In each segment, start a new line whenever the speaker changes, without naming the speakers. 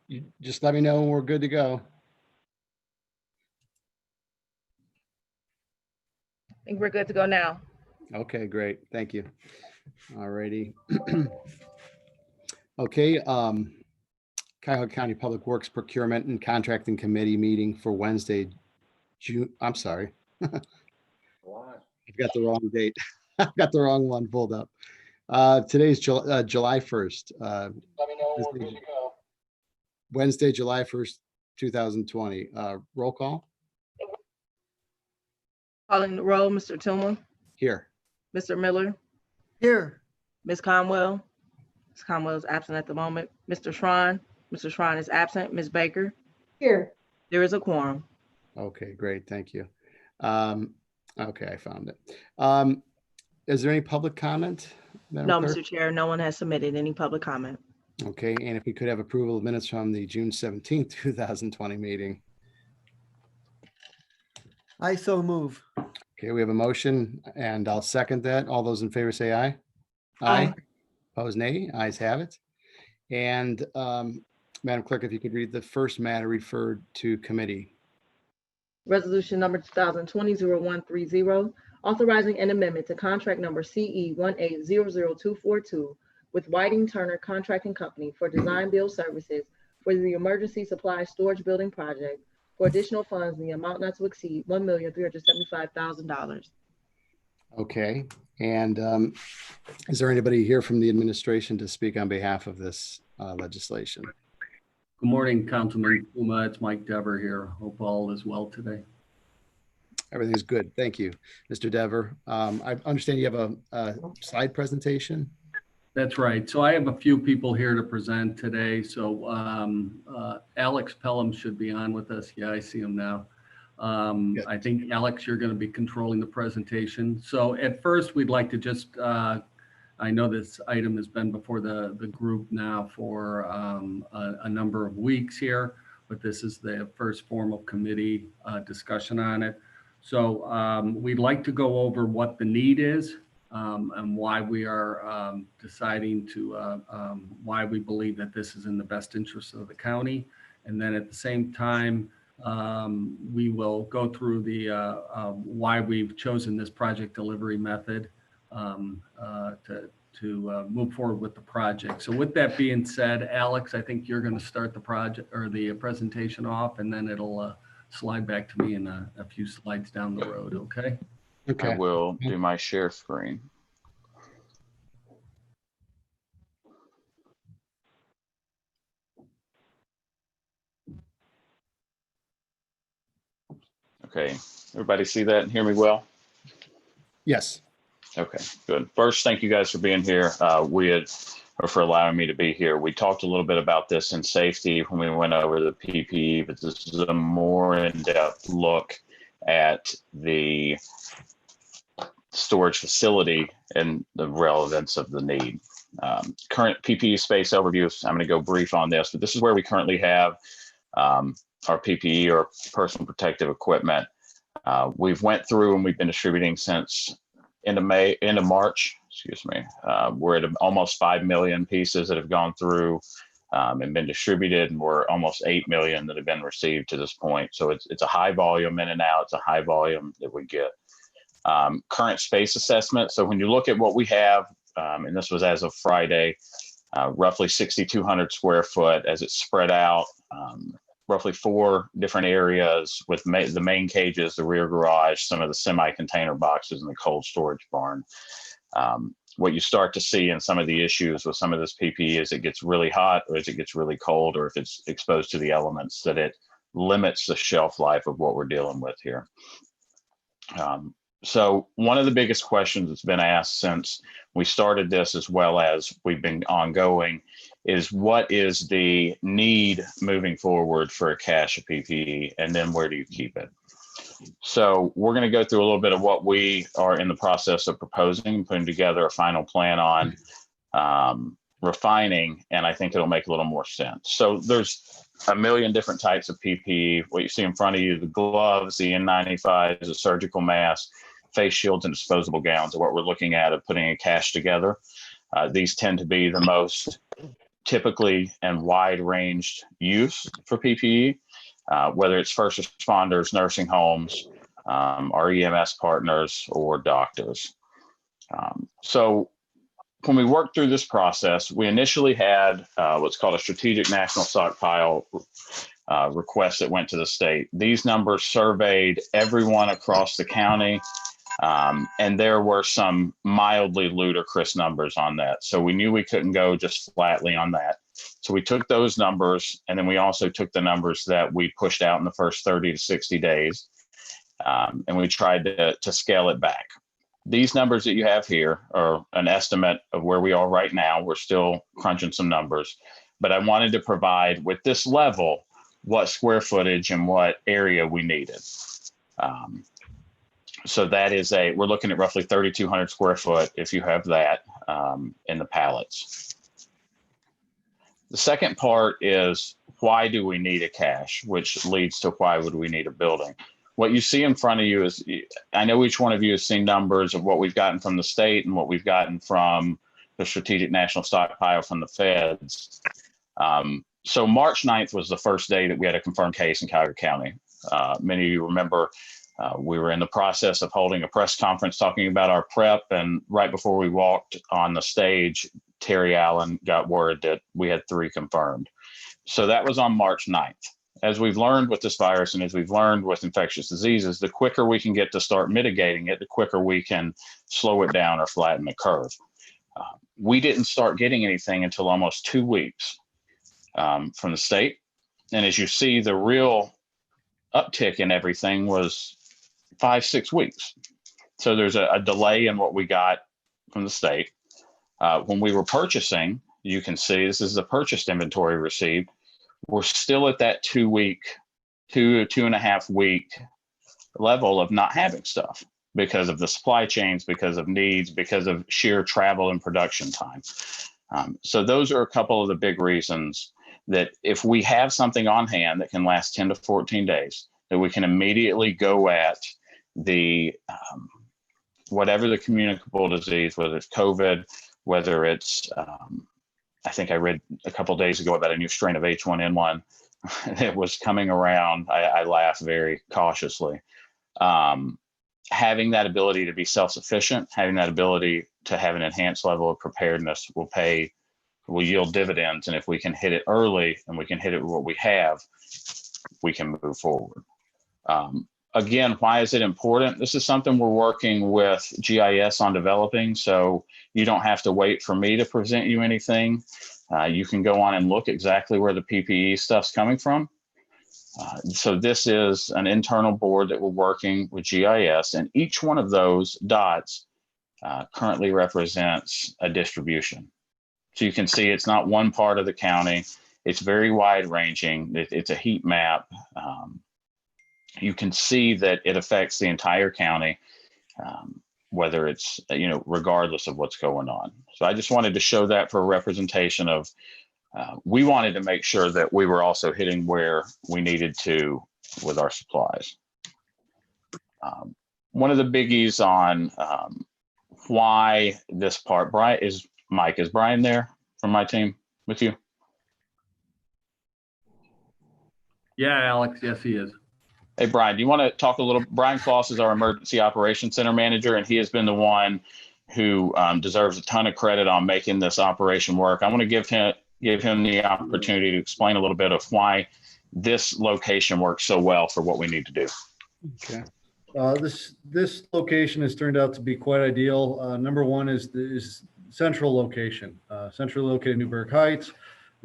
You just let me know when we're good to go.
I think we're good to go now.
Okay, great. Thank you. All righty. Okay, Cuyahoga County Public Works Procurement and Contracting Committee meeting for Wednesday, June, I'm sorry. I've got the wrong date. I've got the wrong one pulled up. Today's July 1st. Let me know when we're good to go. Wednesday, July 1st, 2020. Roll call.
Calling the roll, Mr. Tillman,
Here.
Mr. Miller,
Here.
Ms. Conwell. Ms. Conwell is absent at the moment. Mr. Schrein. Mr. Schrein is absent. Ms. Baker.
Here.
There is a quorum.
Okay, great. Thank you. Okay, I found it. Is there any public comment? Madam
No,
Clerk?
Mr. Chair, no one has submitted any public comment.
Okay, and if we could have approval of minutes from the June 17th, 2020 meeting.
I so move.
Okay, we have a motion and I'll second that. All those in favor say aye.
Aye.
Opposed, nay. Ayes have it. And Madam Clerk, if you could read the first matter referred to committee.
Resolution number 2020-0130, authorizing an amendment to contract number CE 1800242 with Whiting Turner Contracting Company for design build services for the emergency supply storage building project for additional funds in the amount not to exceed $1,375,000.
Okay, and is there anybody here from the administration to speak on behalf of this legislation?
Good morning, Councilman Puma. It's Mike Dever here. Hope all is well today.
Everything's good. Thank you, Mr. Dever. I understand you have a slide presentation.
That's right. So I have a few people here to present today. So Alex Pelham should be on with us. Yeah, I see him now.
Yes.
I think, Alex, you're going to be controlling the presentation. So at first, we'd like to just, I know this item has been before the group now for a number of weeks here, but this is the first formal committee discussion on it. So we'd like to go over what the need is and why we are deciding to, why we believe that this is in the best interest of the county. And then at the same time, we will go through the why we've chosen this project delivery method to move forward with the project. So with that being said, Alex, I think you're going to start the project or the presentation off, and then it'll slide back to me in a few slides down the road. Okay.
Okay.
I will do my share screen. Okay, everybody see that and hear me well?
Yes.
Okay, good. First, thank you guys for being here. Or for allowing me to be here. We talked a little bit about this in safety when we went over the PPE, but this is a more in-depth look at the storage facility and the relevance of the need. Current PPE space overview, I'm going to go brief on this, but this is where we currently have our PPE or personal protective equipment. We've went through and we've been distributing since end of March, excuse me. We're at almost 5 million pieces that have gone through and been distributed, and we're almost 8 million that have been received to this point. So it's a high volume in and out. It's a high volume that we get. Current space assessment. So when you look at what we have, and this was as of Friday, roughly 6,200 square foot as it's spread out, roughly 4 different areas with the main cages, the rear garage, some of the semi-container boxes, and the cold storage barn. What you start to see in some of the issues with some of this PPE is it gets really hot, or as it gets really cold, or if it's exposed to the elements, that it limits the shelf life of what we're dealing with here. So one of the biggest questions that's been asked since we started this, as well as we've been ongoing, is what is the need moving forward for a cache of PPE, and then where do you keep it? So we're going to go through a little bit of what we are in the process of proposing, putting together a final plan on refining, and I think it'll make a little more sense. So there's a million different types of PPE. What you see in front of you, the gloves, the N95s, the surgical masks, face shields, and disposable gowns are what we're looking at of putting a cache together. These tend to be the most typically and wide ranged use for PPE, whether it's first responders, nursing homes, our EMS partners, or doctors. So when we worked through this process, we initially had what's called a strategic national stockpile request that went to the state. These numbers surveyed everyone across the county, and there were some mildly ludicrous numbers on that. So we knew we couldn't go just flatly on that. So we took those numbers, and then we also took the numbers that we pushed out in the first 30 to 60 days, and we tried to scale it back. These numbers that you have here are an estimate of where we are right now. We're still crunching some numbers, but I wanted to provide with this level what square footage and what area we needed. So that is we're looking at roughly 3,200 square foot if you have that in the pallets. The second part is, why do we need a cache, which leads to why would we need a building? What you see in front of you is, I know each one of you has seen numbers of what we've gotten from the state and what we've gotten from the Strategic National Stockpile from the feds. So March 9th was the first day that we had a confirmed case in Cuyahoga County. Many of you remember we were in the process of holding a press conference talking about our prep, and right before we walked on the stage, Terry Allen got word that we had 3 confirmed. So that was on March 9th. As we've learned with this virus and as we've learned with infectious diseases, the quicker we can get to start mitigating it, the quicker we can slow it down or flatten the curve. We didn't start getting anything until almost 2 weeks from the state. And as you see, the real uptick in everything was 5-6 weeks. So there's a delay in what we got from the state. When we were purchasing, you can see this is the purchased inventory received. We're still at that 2 to 2.5 week level of not having stuff because of the supply chains, because of needs, because of sheer travel and production time. So those are a couple of the big reasons that if we have something on hand that can last 10 to 14 days, that we can immediately go at the whatever the communicable disease, whether it's COVID, whether it's I think I read a couple of days ago about a new strain of H1N1 that was coming around. I laugh very cautiously. Having that ability to be self-sufficient, having that ability to have an enhanced level of preparedness will yield dividends. And if we can hit it early and we can hit it with what we have, we can move forward. Again, why is it important? This is something we're working with GIS on developing, so you don't have to wait for me to present you anything. You can go on and look exactly where the PPE stuff's coming from. So this is an internal board that we're working with GIS, and each one of those dots currently represents a distribution. So you can see it's not one part of the county. It's very wide ranging. It's a heat map. You can see that it affects the entire county, whether it's, regardless of what's going on. So I just wanted to show that for a representation of, we wanted to make sure that we were also hitting where we needed to with our supplies. One of the biggies on why this part, is Brian there from my team with you?
Yeah, Alex, yes, he is.
Hey, Brian, do you want to talk a little? Brian Kloss is our Emergency Operations Center manager, and he has been the one who deserves a ton of credit on making this operation work. I want to give him the opportunity to explain a little bit of why this location works so well for what we need to do.
Okay.
This location has turned out to be quite ideal. Number one is central location, centrally located in Newburgh Heights.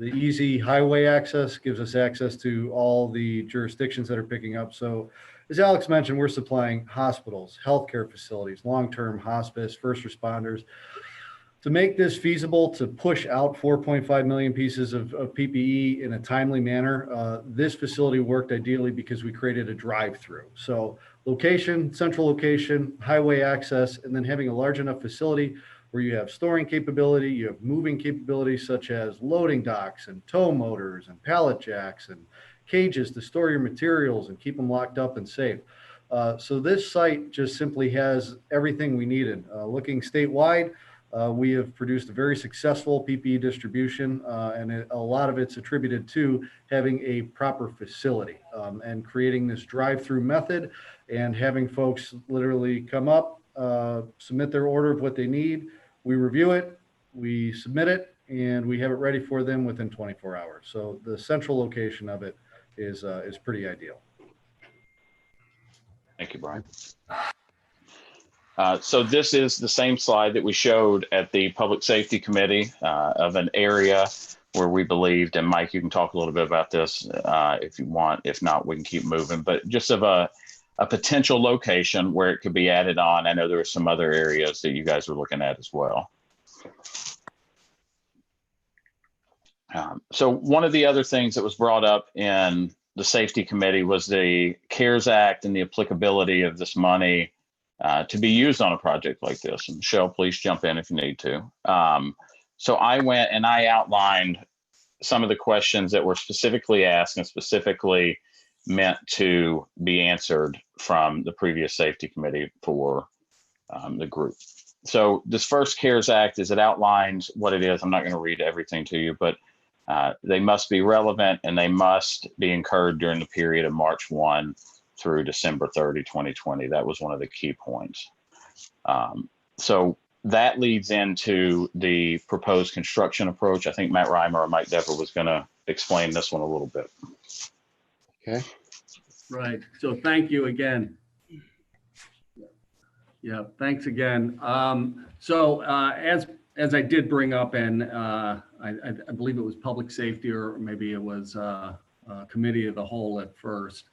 The easy highway access gives us access to all the jurisdictions that are picking up. So as Alex mentioned, we're supplying hospitals, healthcare facilities, long-term hospice, first responders. To make this feasible, to push out 4.5 million pieces of PPE in a timely manner, this facility worked ideally because we created a drive-through. So location, central location, highway access, and then having a large enough facility where you have storing capability, you have moving capabilities such as loading docks and tow motors and pallet jacks and cages to store your materials and keep them locked up and safe. So this site just simply has everything we needed. Looking statewide, We have produced a very successful PPE distribution, and a lot of it's attributed to having a proper facility and creating this drive-through method and having folks literally come up, submit their order of what they need. We review it, we submit it, and we have it ready for them within 24 hours. So the central location of it is pretty ideal.
Thank you, Brian. So this is the same slide that we showed at the Public Safety Committee of an area where we believed, and Mike, you can talk a little bit about this if you want. If not, we can keep moving, but just of a potential location where it could be added on. I know there were some other areas that you guys were looking at as well. So one of the other things that was brought up in the Safety Committee was the CARES Act and the applicability of this money to be used on a project like this. And Michelle, please jump in if you need to. So I went and I outlined some of the questions that were specifically asked and specifically meant to be answered from the previous Safety Committee for the group. So this first CARES Act, as it outlines what it is, I'm not going to read everything to you, but they must be relevant and they must be incurred during the period of March 1 through December 30, 2020. That was one of the key points. So that leads into the proposed construction approach. I think Matt Reimer or Mike Dever was going to explain this one a little bit.
Okay.
Right. So thank you again. Yeah, thanks again. As I did bring up, and I believe it was public safety, or maybe it was committee of the whole at first.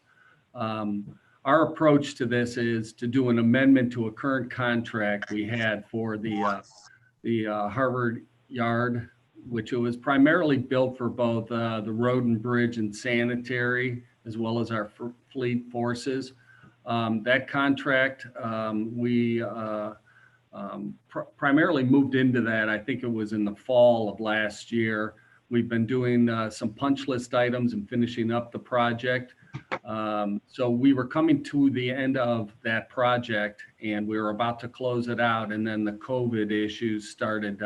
Our approach to this is to do an amendment to a current contract we had for the Harvard Yard, which it was primarily built for both the road and bridge and sanitary, as well as our fleet forces. That contract, we primarily moved into that. I think it was in the fall of last year. We've been doing some punch list items and finishing up the project. So we were coming to the end of that project and we were about to close it out. And then the COVID issues started,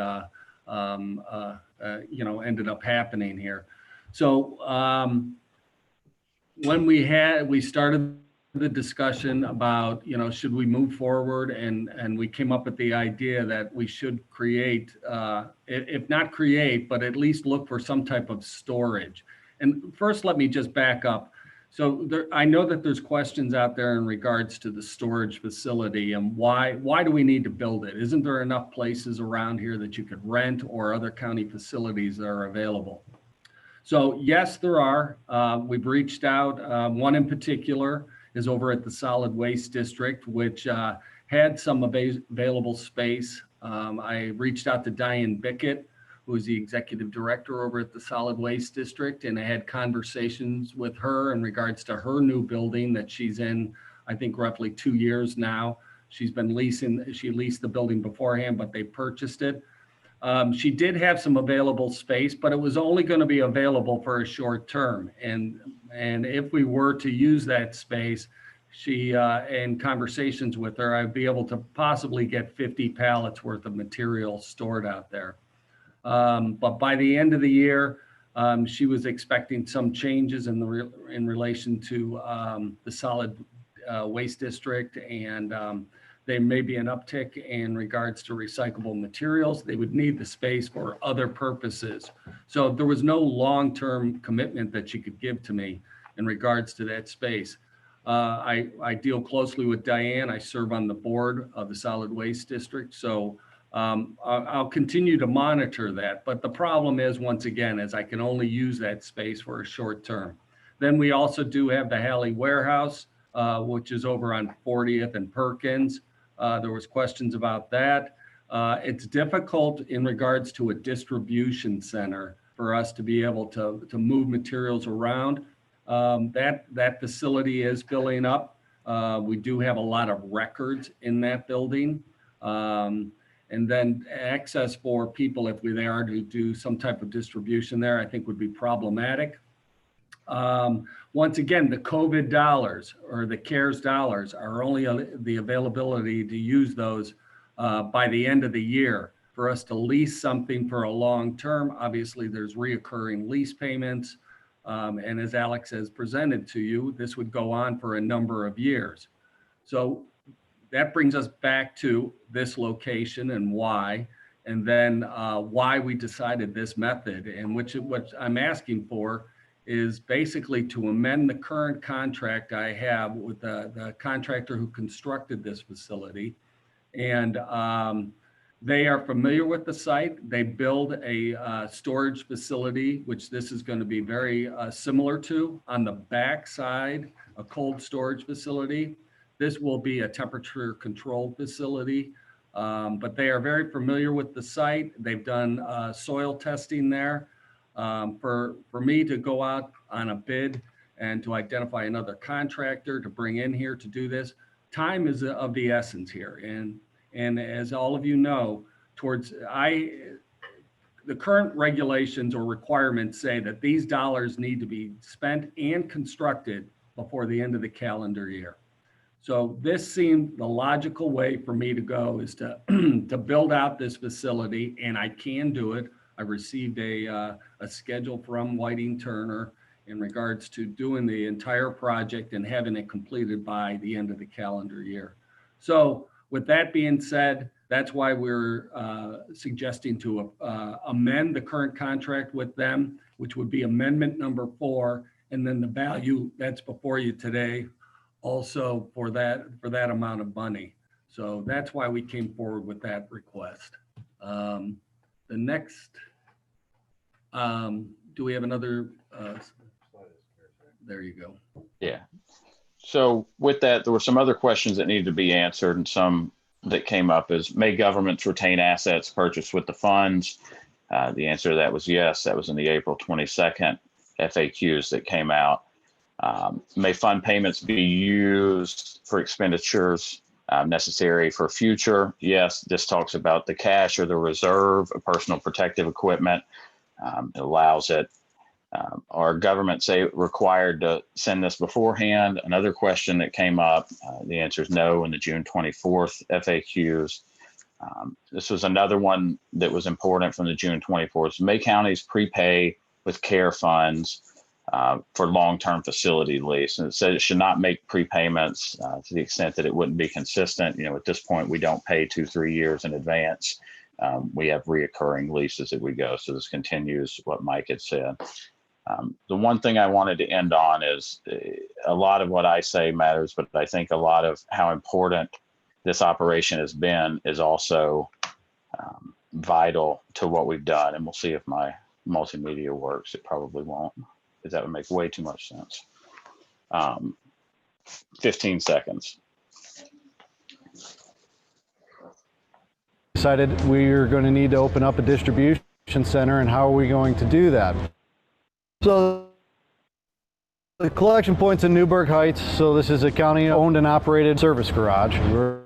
ended up happening here. So when we started the discussion about, should we move forward, and we came up with the idea that we should create, if not create, but at least look for some type of storage. And first, let me just back up. So I know that there's questions out there in regards to the storage facility and why do we need to build it? Isn't there enough places around here that you could rent or other county facilities that are available? So yes, there are. We've reached out. One in particular is over at the Solid Waste District, which had some available space. I reached out to Diane Bickett, who is the executive director over at the Solid Waste District, and I had conversations with her in regards to her new building that she's in, I think roughly 2 years now. She's been she leased the building beforehand, but they purchased it. She did have some available space, but it was only going to be available for a short term. And if we were to use that space, she, in conversations with her, I'd be able to possibly get 50 pallets worth of material stored out there. But by the end of the year, she was expecting some changes in relation to the Solid Waste District, and there may be an uptick in regards to recyclable materials. They would need the space for other purposes. So there was no long-term commitment that she could give to me in regards to that space. I deal closely with Diane. I serve on the board of the Solid Waste District. So I'll continue to monitor that. But the problem is, once again, is I can only use that space for a short term. Then we also do have the Halley Warehouse, which is over on 40th and Perkins. There was questions about that. It's difficult in regards to a distribution center for us to be able to move materials around. That facility is filling up. We do have a lot of records in that building. And then access for people, if we are to do some type of distribution there, I think would be problematic. Once again, the COVID dollars or the CARES dollars are only the availability to use those by the end of the year. for us to lease something for a long term. Obviously, there's reoccurring lease payments. And as Alex has presented to you, this would go on for a number of years. So that brings us back to this location and why, and then why we decided this method. And what I'm asking for is basically to amend the current contract I have with the contractor who constructed this facility. And they are familiar with the site. They build a storage facility, which this is going to be very similar to. On the back side, a cold storage facility. This will be a temperature controlled facility, but they are very familiar with the site. They've done soil testing there. For me to go out on a bid and to identify another contractor to bring in here to do this, time is of the essence here. And as all of you know, the current regulations or requirements say that these dollars need to be spent and constructed before the end of the calendar year. So this seemed the logical way for me to go, is to to build out this facility, and I can do it. I received a schedule from Whiting Turner in regards to doing the entire project and having it completed by the end of the calendar year. So with that being said, that's why we're suggesting to amend the current contract with them, which would be amendment number 4, and then the value that's before you today also for that amount of money. So that's why we came forward with that request. The next, do we have another? There you go.
Yeah. So with that, there were some other questions that needed to be answered, and some that came up is, may governments retain assets purchased with the funds? The answer to that was yes. That was in the April 22nd FAQs that came out. May fund payments be used for expenditures necessary for future? Yes, this talks about the cash or the reserve of personal protective equipment. It allows it. Are governments required to send this beforehand? Another question that came up, the answer is no in the June 24th FAQs. This was another one that was important from the June 24th. May counties prepay with care funds for long-term facility lease? And it said it should not make prepayments to the extent that it wouldn't be consistent. You know, at this point, we don't pay 2-3 years in advance. We have reoccurring leases as we go. So this continues what Mike had said. The one thing I wanted to end on is a lot of what I say matters, but I think a lot of how important this operation has been is also vital to what we've done. And we'll see if my multimedia works. It probably won't, because that would make way too much sense. 15 seconds.
Decided we're going to need to open up a distribution center, and how are we going to do that? So the collection point's in Newburgh Heights. So this is a county owned and operated service garage. We're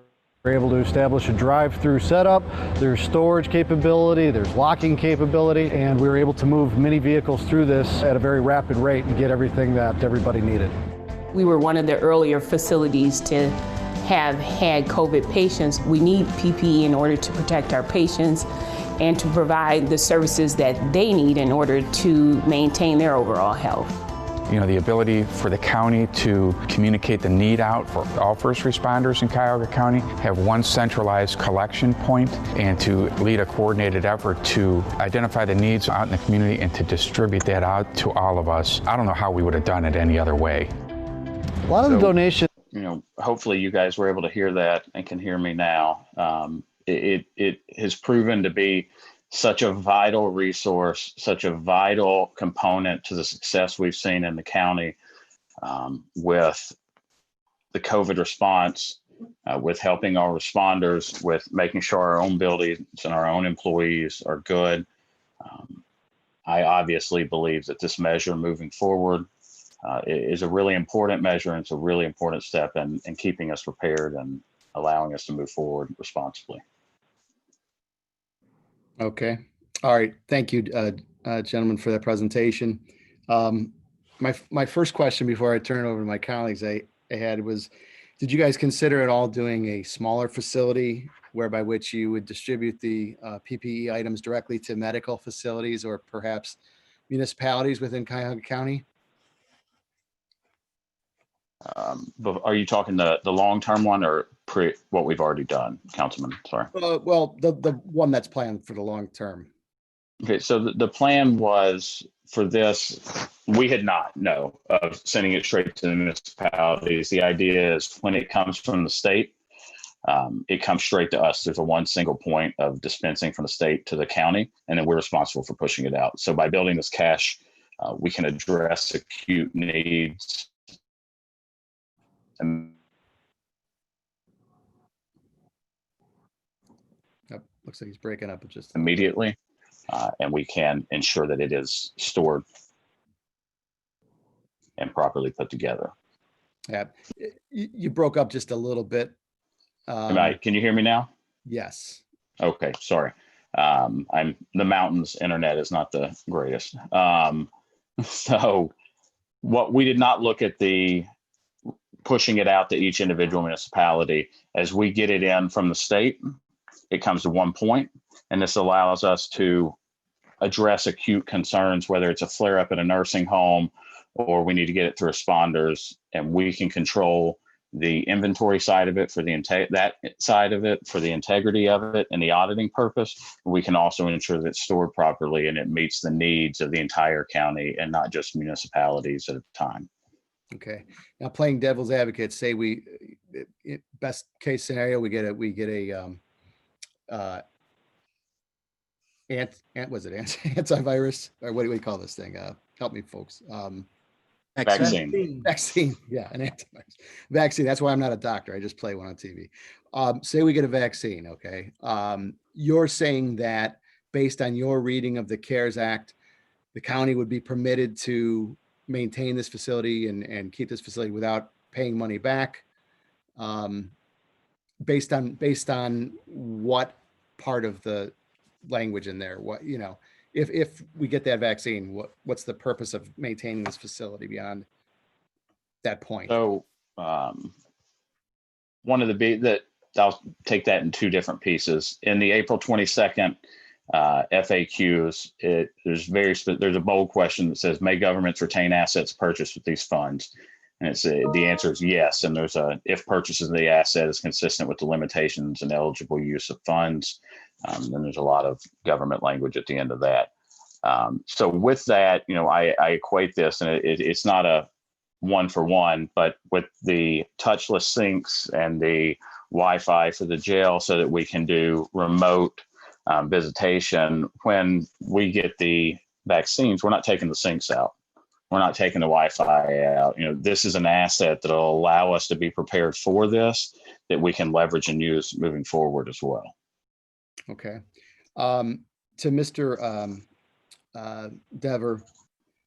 able to establish a drive-through setup. There's storage capability, there's locking capability, and we were able to move many vehicles through this at a very rapid rate and get everything that everybody needed.
We were one of the earlier facilities to have had COVID patients. We need PPE in order to protect our patients and to provide the services that they need in order to maintain their overall health.
You know, the ability for the county to communicate the need out for all first responders in Cuyahoga County, have one centralized collection point, and to lead a coordinated effort to identify the needs out in the community and to distribute that out to all of us. I don't know how we would have done it any other way.
A lot of the donations.
You know, hopefully you guys were able to hear that and can hear me now. It has proven to be such a vital resource, such a vital component to the success we've seen in the county with the COVID response, with helping our responders, with making sure our own buildings and our own employees are good. I obviously believe that this measure moving forward is a really important measure, and it's a really important step in keeping us prepared and allowing us to move forward responsibly.
Okay. All right. Thank you, gentlemen, for that presentation. My first question before I turn it over to my colleagues I had was, Did you guys consider at all doing a smaller facility whereby which you would distribute the PPE items directly to medical facilities or perhaps municipalities within Cuyahoga County?
But are you talking the long-term one or what we've already done, Councilman? Sorry.
Well, the one that's planned for the long term.
Okay, so the plan was for this, we had not, no, of sending it straight to the municipalities. The idea is when it comes from the state, it comes straight to us. There's a one single point of dispensing from the state to the county, and then we're responsible for pushing it out. So by building this cache, we can address acute needs. And
Looks like he's breaking up just
immediately, and we can ensure that it is stored and properly put together.
Yeah, you broke up just a little bit.
Can you hear me now?
Yes.
Okay, sorry. The mountains internet is not the greatest. So what we did not look at the pushing it out to each individual municipality. As we get it in from the state, it comes to one point, and this allows us to address acute concerns, whether it's a flare up at a nursing home or we need to get it to responders, and we can control the inventory side of it for that side of it for the integrity of it and the auditing purpose. We can also ensure that it's stored properly and it meets the needs of the entire county and not just municipalities at a time.
Okay. Now, playing devil's advocate, say best case scenario, we get a antivirus, or what do we call this thing? Help me, folks.
Vaccine.
Vaccine. Yeah, an antivirus vaccine. That's why I'm not a doctor. I just play one on TV. Say we get a vaccine. Okay. You're saying that based on your reading of the CARES Act, the county would be permitted to maintain this facility and keep this facility without paying money back. Based on what part of the language in there? What, if we get that vaccine, what's the purpose of maintaining this facility beyond that point?
So one of the that I'll take that in two different pieces. In the April 22nd FAQs, there's a bold question that says, may governments retain assets purchased with these funds? And the answer is yes. And there's if purchases of the asset is consistent with the limitations and eligible use of funds, then there's a lot of government language at the end of that. So with that, I equate this, and it's not a one for one, but with the touchless sinks and the Wi-Fi for the jail so that we can do remote visitation. When we get the vaccines, we're not taking the sinks out. We're not taking the Wi-Fi out. This is an asset that will allow us to be prepared for this, that we can leverage and use moving forward as well.
Okay. To Mr. Dever,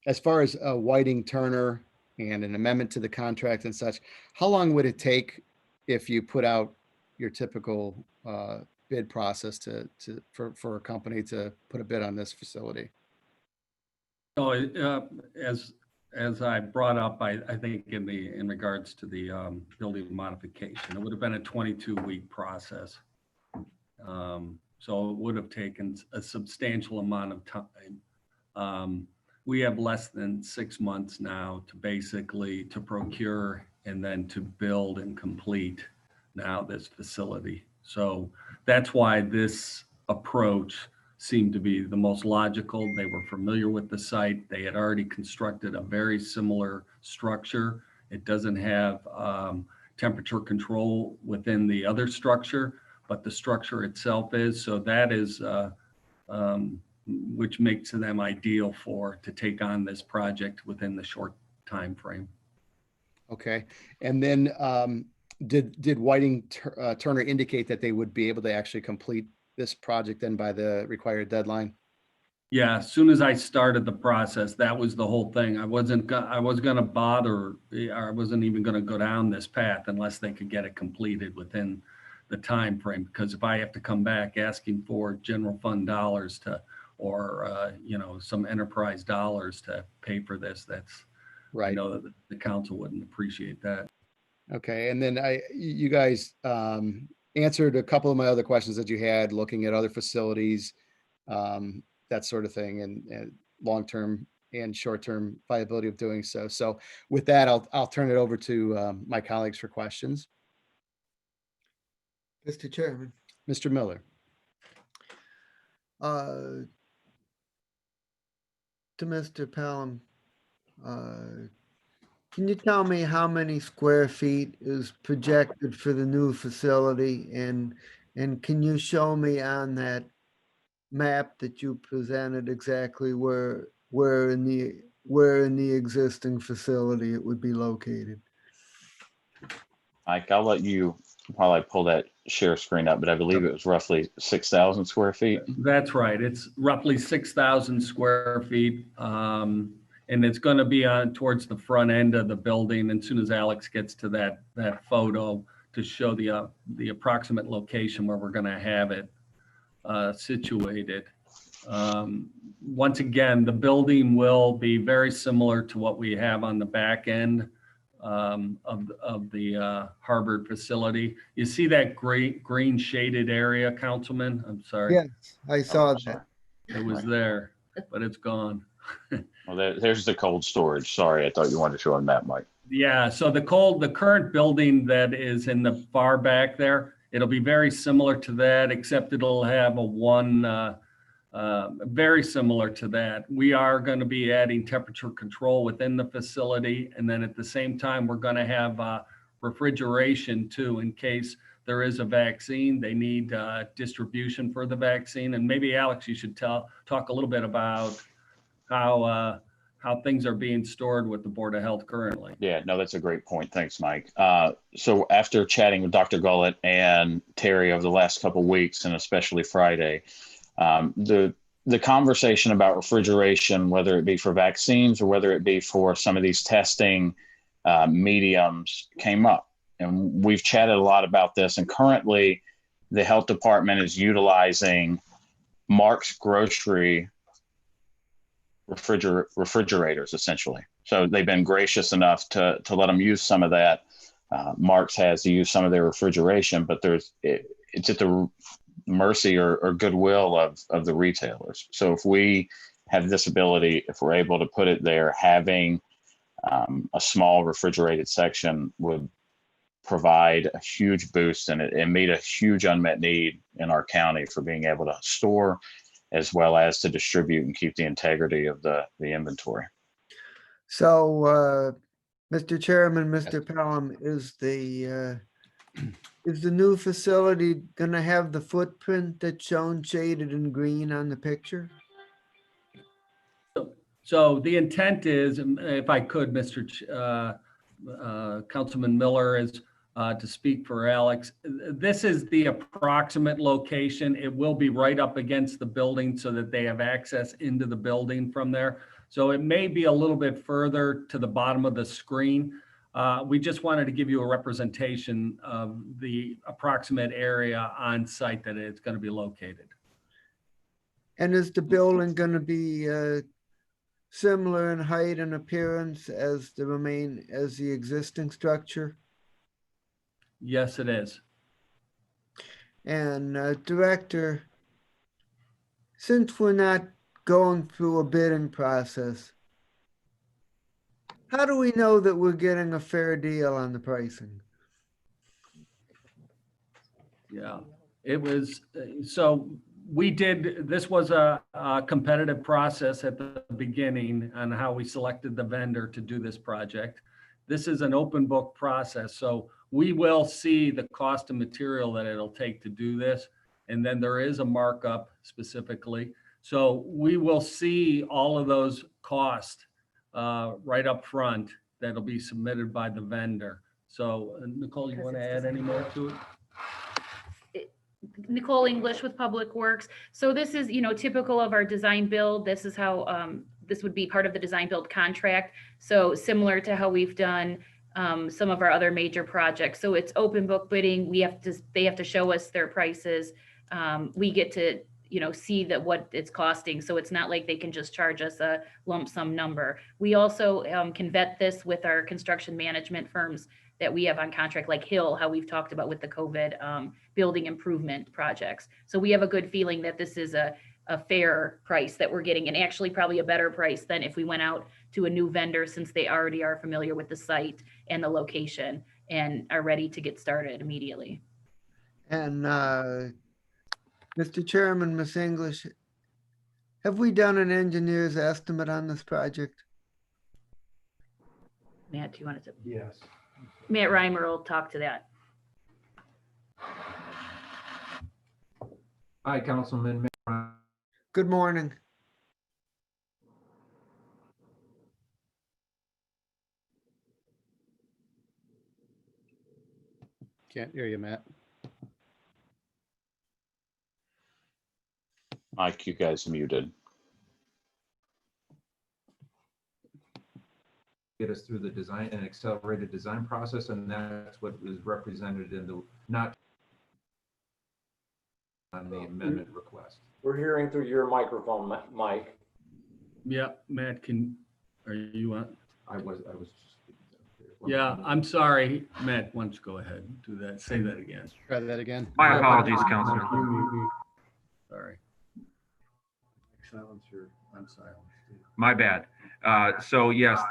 as far as Whiting Turner and an amendment to the contract and such, how long would it take if you put out your typical bid process for a company to put a bid on this facility?
So as I brought up, I think in regards to the building modification, it would have been a 22-week process. So it would have taken a substantial amount of time. We have less than 6 months now to procure and then to build and complete now this facility. So that's why this approach seemed to be the most logical. They were familiar with the site. They had already constructed a very similar structure. It doesn't have temperature control within the other structure, but the structure itself is. So that is, which makes them ideal to take on this project within the short time frame.
Okay. And then did Whiting Turner indicate that they would be able to actually complete this project then by the required deadline?
Yeah, as soon as I started the process, that was the whole thing. I was gonna bother, I wasn't even gonna go down this path unless they could get it completed within the time frame. Because if I have to come back asking for general fund dollars or some enterprise dollars to pay for this, that's right. I know that the council wouldn't appreciate that.
Okay, and then you guys answered a couple of my other questions that you had, looking at other facilities, that sort of thing, and long-term and short-term viability of doing so. So with that, I'll turn it over to my colleagues for questions.
Mr. Chairman,
Mr. Miller.
to Mr. Pelham, can you tell me how many square feet is projected for the new facility? And can you show me on that map that you presented exactly where in the existing facility it would be located?
Mike, I'll let you, while I pull that share screen up, but I believe it was roughly 6,000 square feet.
That's right. It's roughly 6,000 square feet. And it's going to be on towards the front end of the building. And as soon as Alex gets to that photo to show the approximate location where we're going to have it situated. Once again, the building will be very similar to what we have on the back end of the Harvard facility. You see that great green shaded area, Councilman? I'm sorry.
Yes, I saw that.
It was there, but it's gone.
Well, there's the cold storage. Sorry, I thought you wanted to show on that, Mike.
Yeah, so the current building that is in the far back there, it'll be very similar to that, except it'll have very similar to that. We are going to be adding temperature control within the facility. And then at the same time, we're going to have refrigeration too, in case there is a vaccine, they need distribution for the vaccine. And maybe Alex, you should talk a little bit about how things are being stored with the Board of Health currently.
Yeah, no, that's a great point. Thanks, Mike. So after chatting with Dr. Gullett and Terry over the last couple of weeks, and especially Friday, the conversation about refrigeration, whether it be for vaccines or whether it be for some of these testing mediums, came up. And we've chatted a lot about this. And currently, the health department is utilizing Mark's Grocery refrigerators, essentially. So they've been gracious enough to let them use some of that. Mark's has to use some of their refrigeration, but it's at the mercy or goodwill of the retailers. So if we have this ability, if we're able to put it there, having a small refrigerated section would provide a huge boost and meet a huge unmet need in our county for being able to store as well as to distribute and keep the integrity of the inventory.
So, Mr. Chairman, Mr. Pelham, is the new facility going to have the footprint that's shown shaded in green on the picture?
So the intent is, if I could, Councilman Miller, is to speak for Alex. This is the approximate location. It will be right up against the building so that they have access into the building from there. So it may be a little bit further to the bottom of the screen. We just wanted to give you a representation of the approximate area on site that it's going to be located.
And is the building going to be similar in height and appearance as the existing structure?
Yes, it is.
And Director, since we're not going through a bidding process, how do we know that we're getting a fair deal on the pricing?
Yeah, it was, so this was a competitive process at the beginning on how we selected the vendor to do this project. This is an open book process, so we will see the cost of material that it'll take to do this. And then there is a markup specifically. So we will see all of those costs right up front that'll be submitted by the vendor. So Nicole, you want to add any more to it?
Nicole English with Public Works. So this is, typical of our design build. This is how this would be part of the design build contract. So similar to how we've done some of our other major projects. So it's open book bidding. They have to show us their prices. We get to, see what it's costing. So it's not like they can just charge us a lump sum number. We also can vet this with our construction management firms that we have on contract, like Hill, how we've talked about with the COVID building improvement projects. So we have a good feeling that this is a fair price that we're getting, and actually probably a better price than if we went out to a new vendor, since they already are familiar with the site and the location and are ready to get started immediately.
And Mr. Chairman, Ms. English, have we done an engineer's estimate on this project?
Matt, do you want to?
Yes.
Matt Reimer will talk to that.
Hi, Councilman.
Good morning.
Can't hear you, Matt.
Mike, you guys muted.
Get us through the design and accelerated design process, and that's what is represented in the not on the amendment request.
We're hearing through your microphone, Mike.
Yeah, Matt, are you on?
I was
Yeah, I'm sorry. Matt, why don't you go ahead and do that? Say that again.
Try that again.
My apologies, Councilor.
Sorry.
Silence your.
I'm silent.
My bad. So yes,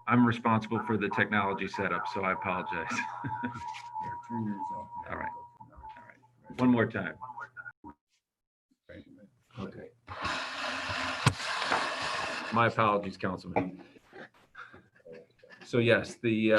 I'm responsible for the technology setup, so I apologize.
Turn yours off.
All right. One more time.
okay.
My apologies, Councilman. So yes, the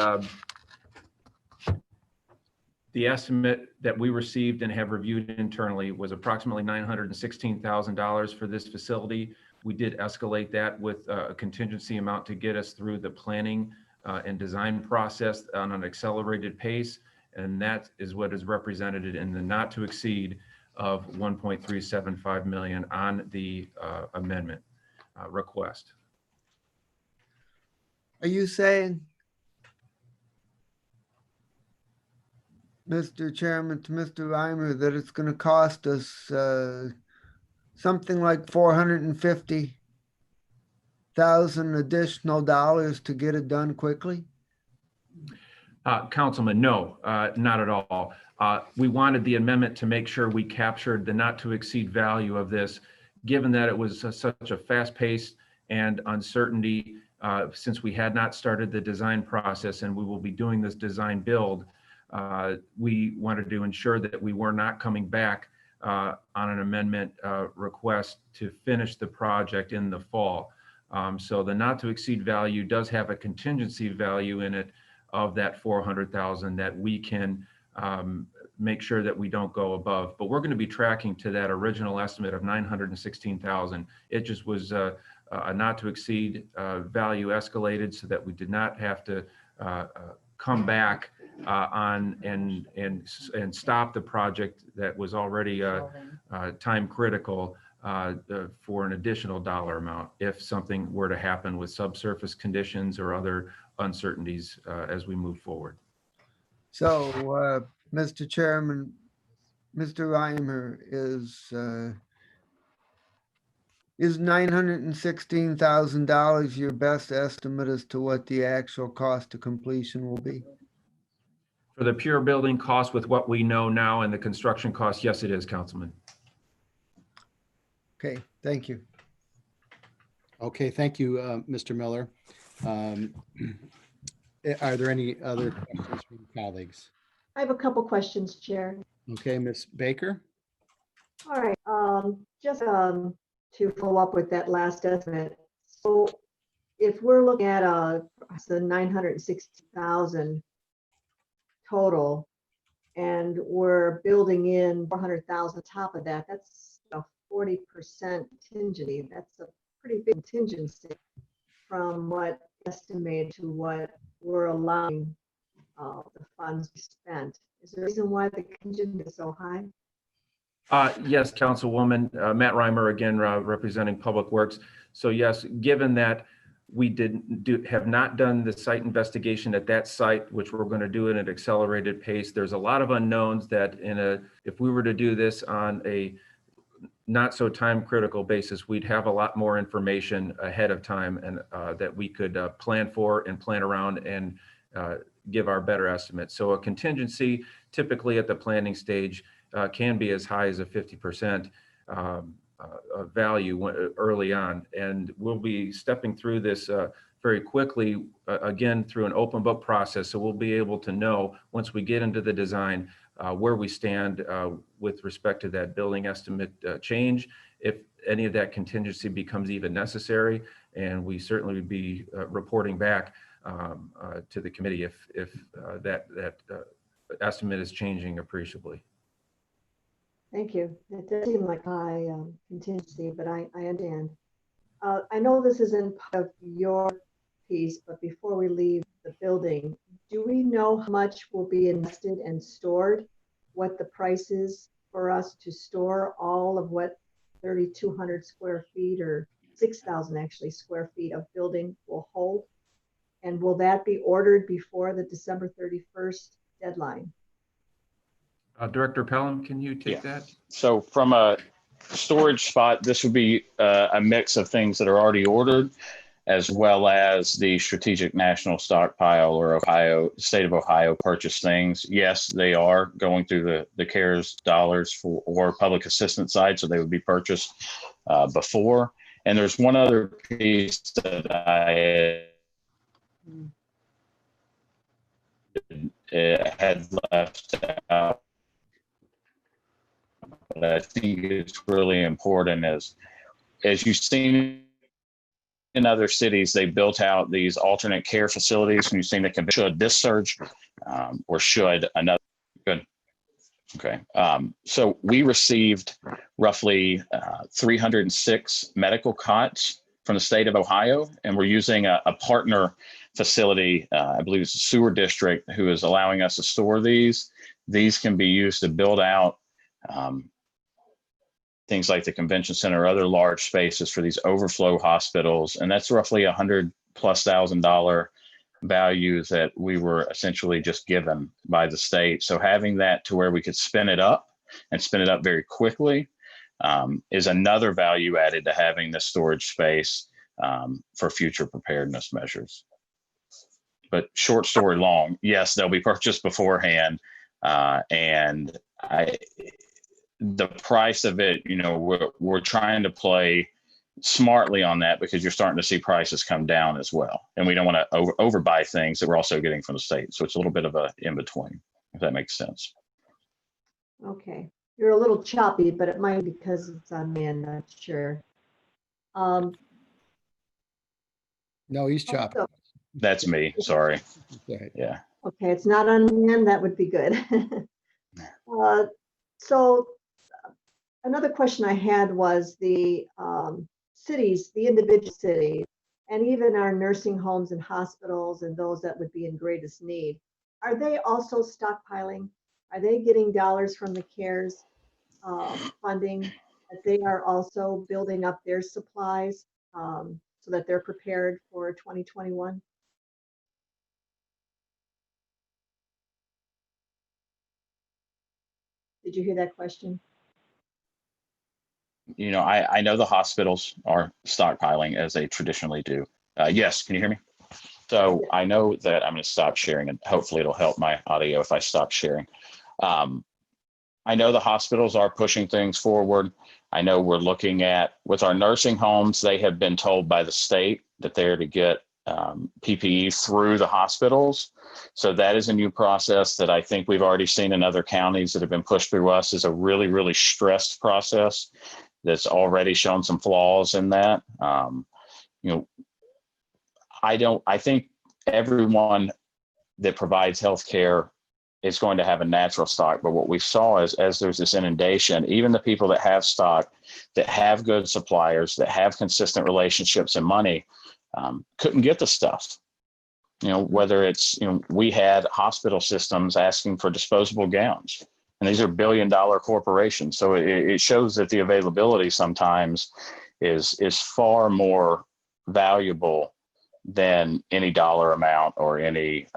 estimate that we received and have reviewed internally was approximately $916,000 for this facility. We did escalate that with a contingency amount to get us through the planning and design process on an accelerated pace. And that is what is represented in the not to exceed of 1.375 million on the amendment request.
Are you saying, Mr. Chairman, to Mr. Reimer, that it's going to cost us something like $450,000 additional dollars to get it done quickly?
Councilman, no, not at all. We wanted the amendment to make sure we captured the not to exceed value of this, given that it was such a fast pace and uncertainty since we had not started the design process and we will be doing this design build. We wanted to ensure that we were not coming back on an amendment request to finish the project in the fall. So the not to exceed value does have a contingency value in it of that 400,000 that we can make sure that we don't go above. But we're going to be tracking to that original estimate of 916,000. It just was a not to exceed value escalated so that we did not have to come back on and stop the project that was already time critical for an additional dollar amount if something were to happen with subsurface conditions or other uncertainties as we move forward.
So, Mr. Chairman, Mr. Reimer, is $916,000 your best estimate as to what the actual cost of completion will be?
For the pure building cost with what we know now and the construction cost, yes, it is, Councilman.
Okay, thank you.
Okay, thank you, Mr. Miller. Are there any other questions from colleagues?
I have a couple questions, Chair.
Okay, Ms. Baker?
All right, just to follow up with that last estimate. So if we're looking at the 960,000 total, and we're building in 400,000 on top of that, that's a 40% contingency. That's a pretty big contingency from what estimated to what we're allowing the funds to be spent. Is there a reason why the contingency is so high?
Yes, Councilwoman, Matt Reimer again, representing Public Works. So yes, given that we have not done the site investigation at that site, which we're going to do at an accelerated pace, there's a lot of unknowns that if we were to do this on a not so time critical basis, we'd have a lot more information ahead of time and that we could plan for and plan around and give our better estimates. So a contingency typically at the planning stage can be as high as a 50% value early on. And we'll be stepping through this very quickly, again, through an open book process. So we'll be able to know once we get into the design where we stand with respect to that building estimate change, if any of that contingency becomes even necessary. And we certainly would be reporting back to the committee if that estimate is changing appreciably.
Thank you. It does seem like high contingency, but I understand. I know this isn't part of your piece, but before we leave the building, do we know how much will be invested and stored? What the price is for us to store all of what 3,200 square feet or 6,000 actually square feet of building will hold? And will that be ordered before the December 31st deadline?
Director Pelham, can you take that?
So from a storage spot, this would be a mix of things that are already ordered, as well as the Strategic National Stockpile or state of Ohio purchase things. Yes, they are going through the CARES dollars or public assistance side, so they would be purchased before. And there's one other piece that I had left out, but I think it's really important as you've seen in other cities, they built out these alternate care facilities, and you've seen that should this surge or should another. Good. Okay. So we received roughly 306 medical cots from the state of Ohio, and we're using a partner facility, I believe it's a sewer district, who is allowing us to store these. These can be used to build out things like the convention center or other large spaces for these overflow hospitals. And that's roughly $100,000+ value that we were essentially just given by the state. So having that to where we could spin it up and spin it up very quickly is another value added to having this storage space for future preparedness measures. But short story long, yes, they'll be purchased beforehand. And the price of it, we're trying to play smartly on that because you're starting to see prices come down as well. And we don't want to overbuy things that we're also getting from the state. So it's a little bit of a in between, if that makes sense.
Okay. You're a little choppy, but it might be because it's on me, I'm not sure.
No, he's chopped.
So,
That's me. Sorry.
Okay.
Yeah.
okay, it's not on me, that would be good. So another question I had was the cities, the individual cities, and even our nursing homes and hospitals and those that would be in greatest need. Are they also stockpiling? Are they getting dollars from the CARES funding that they are also building up their supplies so that they're prepared for 2021? Did you hear that question?
I know the hospitals are stockpiling as they traditionally do. Yes, can you hear me? So I know that I'm going to stop sharing, and hopefully it'll help my audio if I stop sharing. I know the hospitals are pushing things forward. I know we're looking at, with our nursing homes, they have been told by the state that they're to get PPE through the hospitals. So that is a new process that I think we've already seen in other counties that have been pushed through us. Is a really, really stressed process that's already shown some flaws in that. I think everyone that provides healthcare is going to have a natural stock. But what we saw is, as there's this inundation, even the people that have stock, that have good suppliers, that have consistent relationships and money, couldn't get the stuff. Whether it's, we had hospital systems asking for disposable gowns, and these are billion-dollar corporations. So it shows that the availability sometimes is far more valuable than any dollar amount or any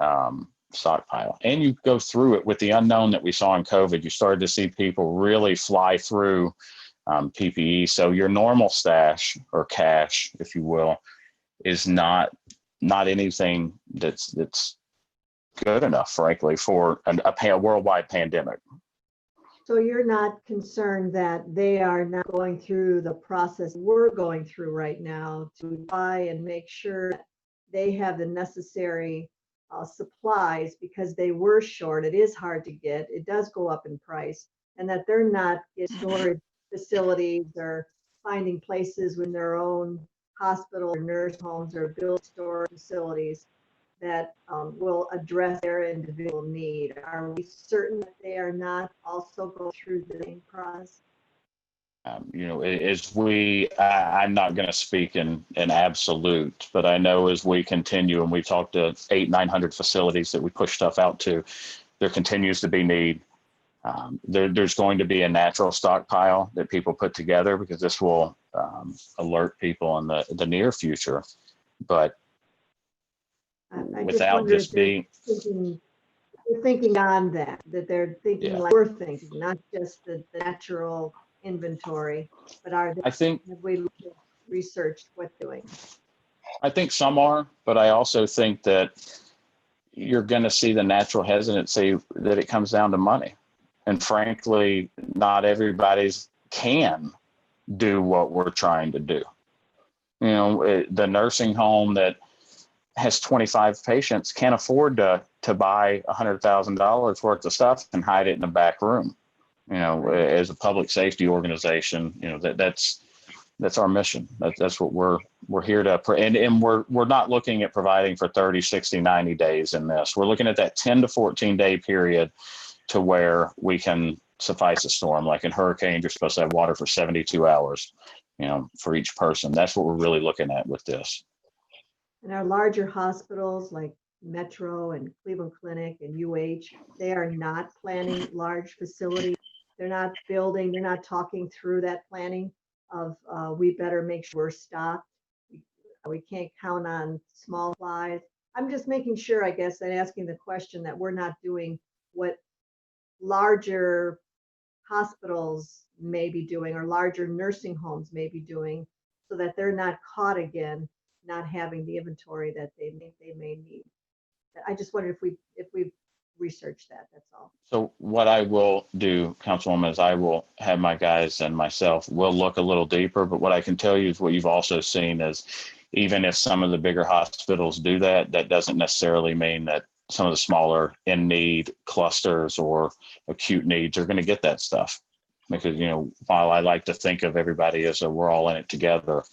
stockpile. And you go through it with the unknown that we saw in COVID. You started to see people really fly through PPE. So your normal stash or cash, if you will, is not anything that's good enough, frankly, for a worldwide pandemic.
So you're not concerned that they are not going through the process we're going through right now to try and make sure that they have the necessary supplies, because they were short. It is hard to get. It does go up in price, and that they're not in storage facilities or finding places in their own hospital or nurse homes or build storage facilities that will address their individual need. Are we certain that they are not also go through the same process?
I'm not going to speak in absolute, but I know as we continue and we talk to 800-900 facilities that we push stuff out to, there continues to be need. There's going to be a natural stockpile that people put together, because this will alert people in the near future. But
I
without just being
they're thinking on that they're thinking like we're thinking, not just the natural inventory, but have we researched what doing?
I think some are, but I also think that you're going to see the natural hesitancy that it comes down to money. And frankly, not everybody's can do what we're trying to do. The nursing home that has 25 patients can't afford to buy $100,000 worth of stuff and hide it in the back room. As a public safety organization, that's our mission. That's what we're here to, and we're not looking at providing for 30, 60, 90 days in this. We're looking at that 10 to 14 day period to where we can suffice a storm. Like in hurricanes, you're supposed to have water for 72 hours, for each person. That's what we're really looking at with this.
And our larger hospitals like Metro and Cleveland Clinic and UH, they are not planning large facilities. They're not building, they're not talking through that planning of we better make sure we're stocked. We can't count on small supplies. I'm just making sure, I guess, and asking the question that we're not doing what larger hospitals may be doing or larger nursing homes may be doing, so that they're not caught again not having the inventory that they may need. I just wondered if we researched that, that's all.
So what I will do, Councilwoman, is I will have my guys and myself, we'll look a little deeper, but what I can tell you is what you've also seen is even if some of the bigger hospitals do that, that doesn't necessarily mean that some of the smaller in need clusters or acute needs are going to get that stuff. Because, while I like to think of everybody as we're all in it together,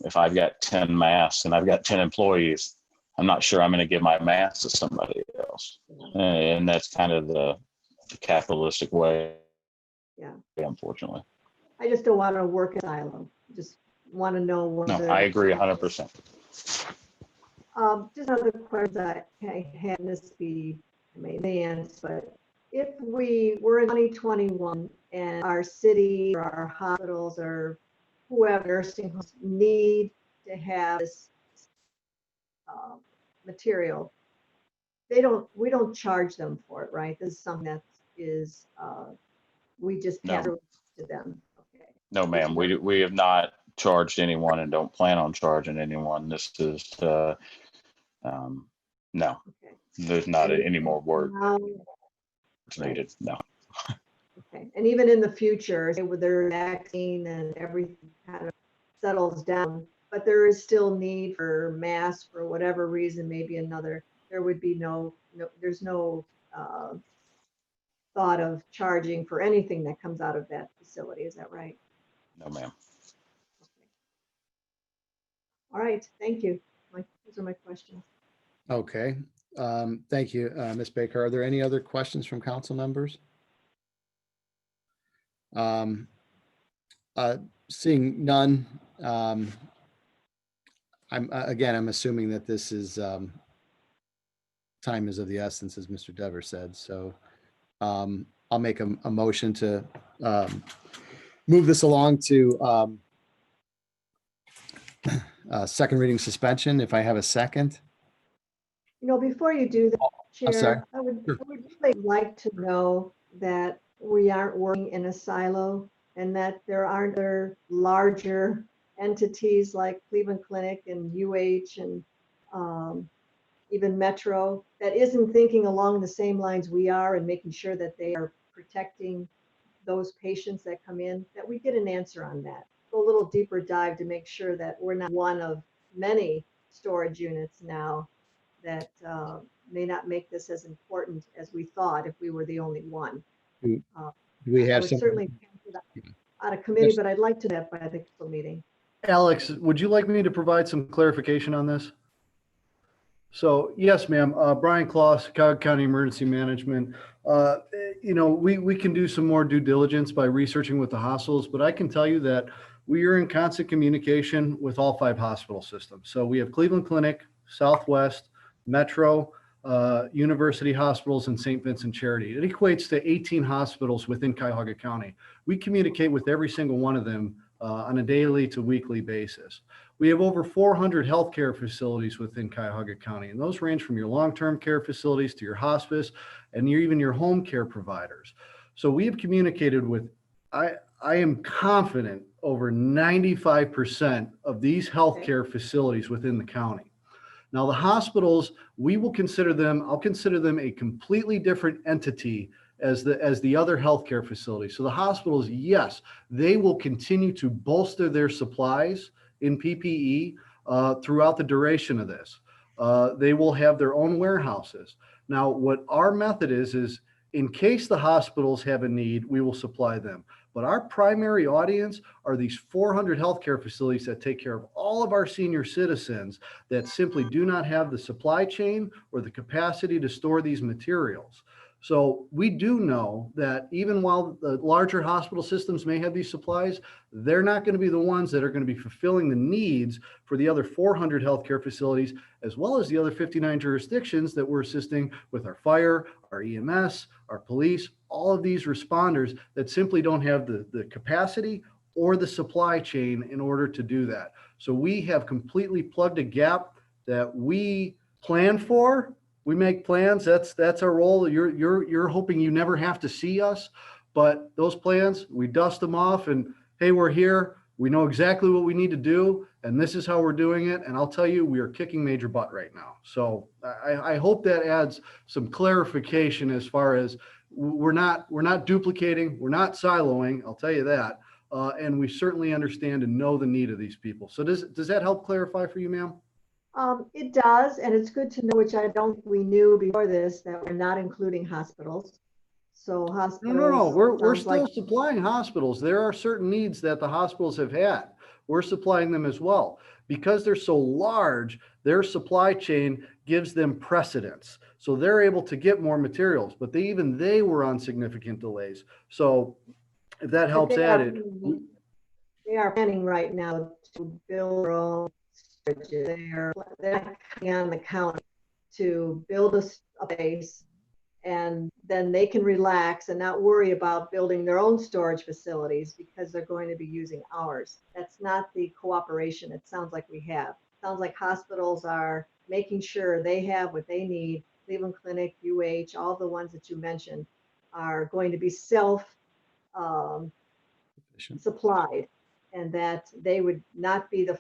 if I've got 10 masks and I've got 10 employees, I'm not sure I'm going to give my mask to somebody else. And that's kind of the capitalistic way, unfortunately.
I just don't want to work in silo. Just want to know whether.
No, I agree 100%.
Just another question I had, this be advanced, but if we were in 2021 and our city or our hospitals or whoever nursing homes need to have this material, we don't charge them for it, right? This is something that is we just pass it to them. Okay.
No, ma'am, we have not charged anyone and don't plan on charging anyone. This is no. Okay. There's not any more work needed. No.
Okay. And even in the future, with their vaccine and everything kind of settles down, but there is still need for masks for whatever reason, maybe there would be there's no thought of charging for anything that comes out of that facility. Is that right?
No, ma'am.
Okay. All right. Thank you. Those are my questions.
Okay. Thank you, Ms. Baker. Are there any other questions from council members? Seeing none, I'm assuming that this is time is of the essence, as Mr. Dever said. So I'll make a motion to move this along to second reading suspension. If I have a second.
Before you do that,
I'm sorry.
Chair, I would really like to know that we aren't working in a silo. and that there aren't other larger entities like Cleveland Clinic and UH and even Metro that isn't thinking along the same lines we are and making sure that they are protecting those patients that come in, that we get an answer on that. Go a little deeper dive to make sure that we're not one of many storage units now that may not make this as important as we thought if we were the only one.
Do we
I
have
would
some?
certainly out of committee, but I'd like to have by the council meeting.
Alex, would you like me to provide some clarification on this? So yes, ma'am. Brian Kloss, Cuyahoga County Emergency Management. We can do some more due diligence by researching with the hospitals, but I can tell you that we are in constant communication with all 5 hospital systems. So we have Cleveland Clinic, Southwest, Metro, University Hospitals, and St. Vincent Charity. It equates to 18 hospitals within Cuyahoga County. We communicate with every single one of them on a daily to weekly basis. We have over 400 healthcare facilities within Cuyahoga County, and those range from your long-term care facilities to your hospice and even your home care providers. So we have communicated with, I am confident, over 95% of these healthcare facilities within the county. Now, the hospitals, I'll consider them a completely different entity as the other healthcare facilities. So the hospitals, yes, they will continue to bolster their supplies in PPE throughout the duration of this. They will have their own warehouses. Now, what our method is in case the hospitals have a need, we will supply them. But our primary audience are these 400 healthcare facilities that take care of all of our senior citizens that simply do not have the supply chain or the capacity to store these materials. So we do know that even while the larger hospital systems may have these supplies, they're not going to be the ones that are going to be fulfilling the needs for the other 400 healthcare facilities, as well as the other 59 jurisdictions that we're assisting with our fire, our EMS, our police, all of these responders that simply don't have the capacity or the supply chain in order to do that. So we have completely plugged a gap that we plan for. We make plans. That's our role. You're hoping you never have to see us, but those plans, we dust them off and, hey, we're here. We know exactly what we need to do, and this is how we're doing it. And I'll tell you, we are kicking major butt right now. So I hope that adds some clarification as far as we're not duplicating, we're not siloing. I'll tell you that, and we certainly understand and know the need of these people. So does that help clarify for you, ma'am?
It does, and it's good to know, which I don't think we knew before this, that we're not including hospitals. So hospitals.
No, we're still supplying hospitals. There are certain needs that the hospitals have had. We're supplying them as well. Because they're so large, their supply chain gives them precedence. So they're able to get more materials, but they were on significant delays. So if that helps add it.
They are planning right now to build their own storage. They're on the county to build a base, and then they can relax and not worry about building their own storage facilities because they're going to be using ours. That's not the cooperation it sounds like we have. It sounds like hospitals are making sure they have what they need. Cleveland Clinic, UH, all the ones that you mentioned are going to be self-supplied, and that they would not be the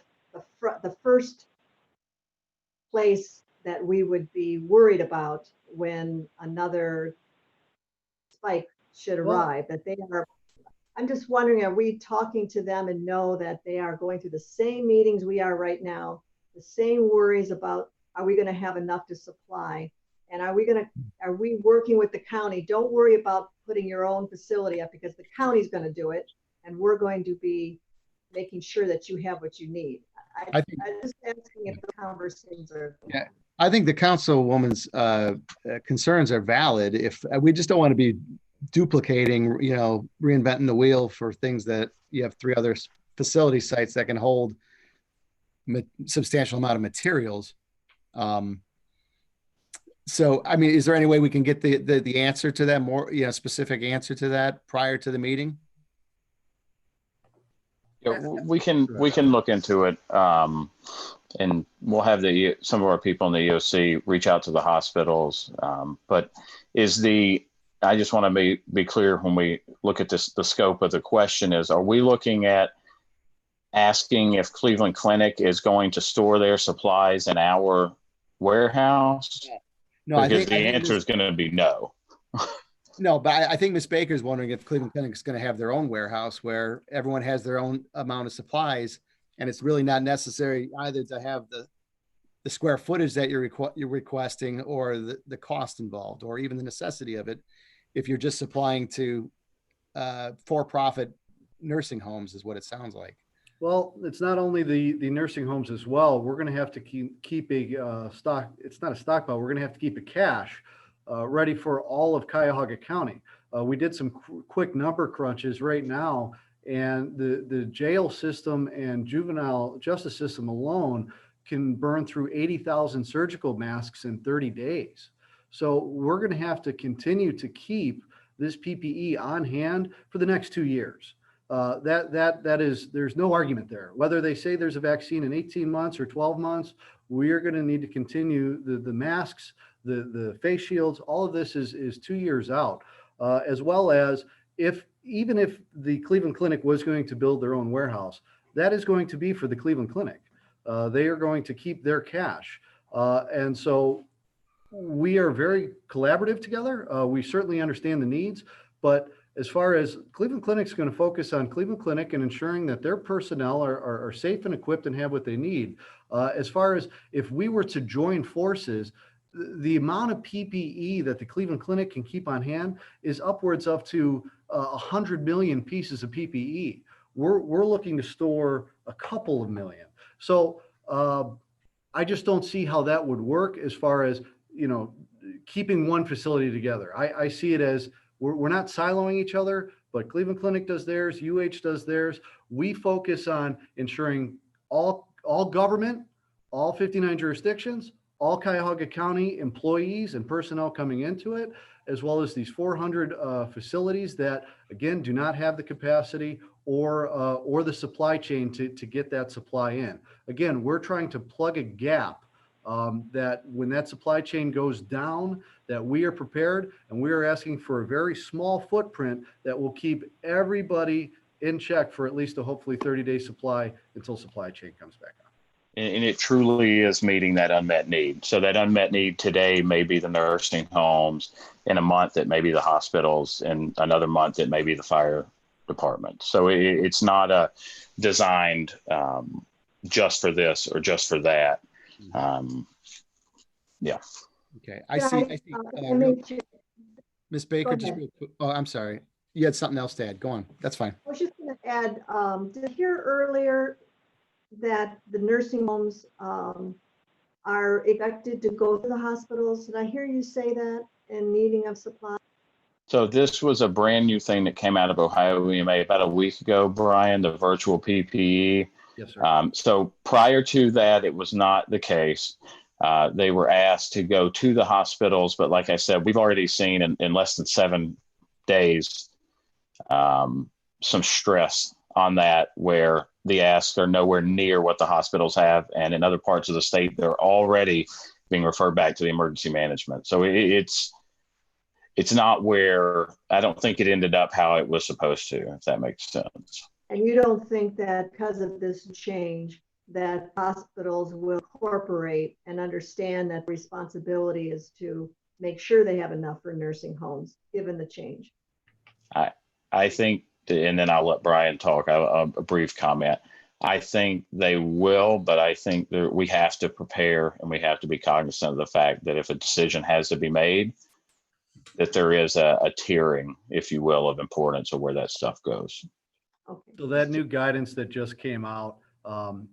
first place that we would be worried about when another spike should arrive. That they are, I'm just wondering, are we talking to them and know that they are going through the same meetings we are right now, the same worries about, are we going to have enough to supply? And are we working with the county? Don't worry about putting your own facility up because the county's going to do it, and we're going to be making sure that you have what you need. I'm just asking if the conversations are.
Yeah, I think the councilwoman's concerns are valid. If we just don't want to be duplicating, reinventing the wheel for things that you have 3 other facility sites that can hold substantial amount of materials. So, I mean, is there any way we can get the answer to that, more, specific answer to that prior to the meeting?
Yeah, we can look into it, and we'll have some of our people in the EOC reach out to the hospitals. But is I just want to be clear when we look at this, the scope of the question is, are we looking at asking if Cleveland Clinic is going to store their supplies in our warehouse?
No, I
Because
think,
the answer is going to be no.
no, but I think Ms. Baker's wondering if Cleveland Clinic is going to have their own warehouse where everyone has their own amount of supplies. And it's really not necessary either to have the square footage that you're requesting, or the cost involved, or even the necessity of it, if you're just supplying to for-profit nursing homes, is what it sounds like.
Well, it's not only the nursing homes as well. We're going to have to keep a stock. It's not a stockpile. We're going to have to keep a cache ready for all of Cuyahoga County. We did some quick number crunches right now, and the jail system and juvenile justice system alone can burn through 80,000 surgical masks in 30 days. So we're going to have to continue to keep this PPE on hand for the next 2 years. That is, there's no argument there. Whether they say there's a vaccine in 18 months or 12 months, we are going to need to continue the masks, the face shields. All of this is 2 years out, as well as even if the Cleveland Clinic was going to build their own warehouse, that is going to be for the Cleveland Clinic. They are going to keep their cash. And so we are very collaborative together. We certainly understand the needs, but as far as Cleveland Clinic's going to focus on Cleveland Clinic and ensuring that their personnel are safe and equipped and have what they need. As far as if we were to join forces, the amount of PPE that the Cleveland Clinic can keep on hand is upwards up to 100 million pieces of PPE. We're looking to store a couple of million. So I just don't see how that would work as far as, keeping one facility together. I see it as we're not siloing each other, but Cleveland Clinic does theirs, UH does theirs. We focus on ensuring all government, all 59 jurisdictions, all Cuyahoga County employees and personnel coming into it, as well as these 400 facilities that, again, do not have the capacity or the supply chain to get that supply in. Again, we're trying to plug a gap that when that supply chain goes down, that we are prepared, and we are asking for a very small footprint that will keep everybody in check for at least a hopefully 30-day supply until supply chain comes back on.
And it truly is meeting that unmet need. So that unmet need today may be the nursing homes, in a month it may be the hospitals, and another month it may be the fire department. So it's not designed just for this or just for that. Yeah.
Okay. I see. Ms. Baker, just real quick. Oh, I'm sorry. You had something else to add. Go on. That's fine.
I was just going to add, did I hear earlier that the nursing homes are expected to go to the hospitals? Did I hear you say that in needing of supply?
So this was a brand new thing that came out of Ohio EMA about a week ago, Brian, the virtual PPE.
Yes, sir.
So prior to that, it was not the case. They were asked to go to the hospitals, but like I said, we've already seen in less than 7 days some stress on that, where the asks are nowhere near what the hospitals have, and in other parts of the state, they're already being referred back to the emergency management. So it's not where, I don't think it ended up how it was supposed to, if that makes sense.
And you don't think that because of this change that hospitals will incorporate and understand that responsibility is to make sure they have enough for nursing homes, given the change?
I think, and then I'll let Brian talk, a brief comment. I think they will, but I think that we have to prepare and we have to be cognizant of the fact that if a decision has to be made, that there is a tiering, if you will, of importance of where that stuff goes.
Okay.
So that new guidance that just came out,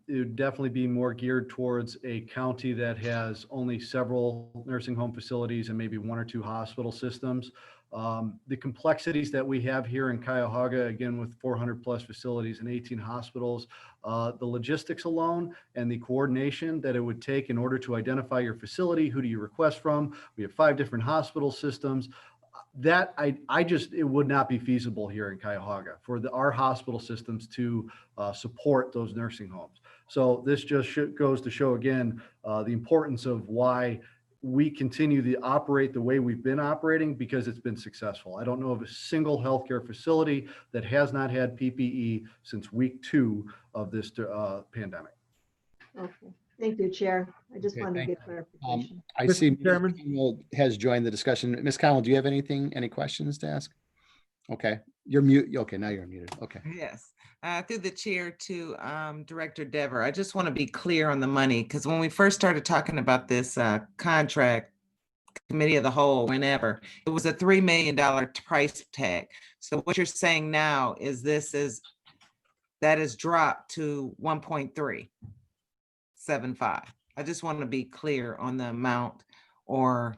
it would definitely be more geared towards a county that has only several nursing home facilities and maybe 1 or 2 hospital systems. The complexities that we have here in Cuyahoga, again, with 400 plus facilities and 18 hospitals, the logistics alone and the coordination that it would take in order to identify your facility, who do you request from? We have 5 different hospital systems. That it would not be feasible here in Cuyahoga for our hospital systems to support those nursing homes. So this just goes to show again the importance of why we continue to operate the way we've been operating because it's been successful. I don't know of a single healthcare facility that has not had PPE since week 2 of this pandemic.
Okay, thank you, Chair. I just
Okay,
wanted to
thank
get clarification.
I
Mr.
see Ms.
Chairman?
Connell has joined the discussion. Ms. Connell, do you have any questions to ask? Okay, you're mute. Okay, now you're muted. Okay.
Yes, through the chair to Director Dever, I just want to be clear on the money, because when we first started talking about this contract, committee of the whole, whenever, it was a $3 million price tag. So what you're saying now is that is dropped to 1.375. I just want to be clear on the amount, or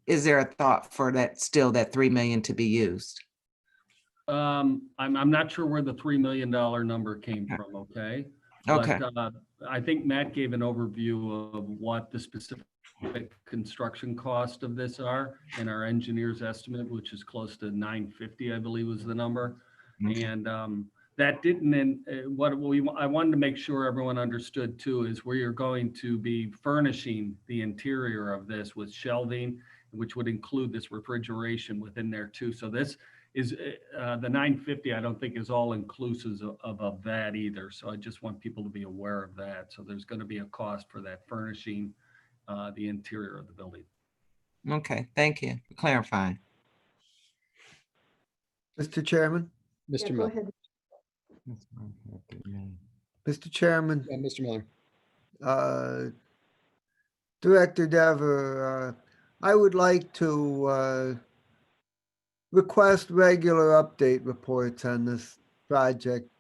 is there a thought for that, still that 3 million to be used?
I'm not sure where the $3 million number came from, okay?
Okay.
But I think Matt gave an overview of what the specific construction cost of this are, and our engineer's estimate, which is close to 950, I believe was the number.
Okay.
And that didn't, I wanted to make sure everyone understood too, is where you're going to be furnishing the interior of this with shelving, which would include this refrigeration within there too. So this is the 950, I don't think is all inclusive of that either. So I just want people to be aware of that. So there's going to be a cost for that furnishing the interior of the building.
Okay, thank you for clarifying.
Mr. Chairman?
Yeah,
Mr.
go
Miller.
ahead.
Mr. Chairman,
Yeah, Mr. Miller.
Director Dever, I would like to request regular update reports on this project,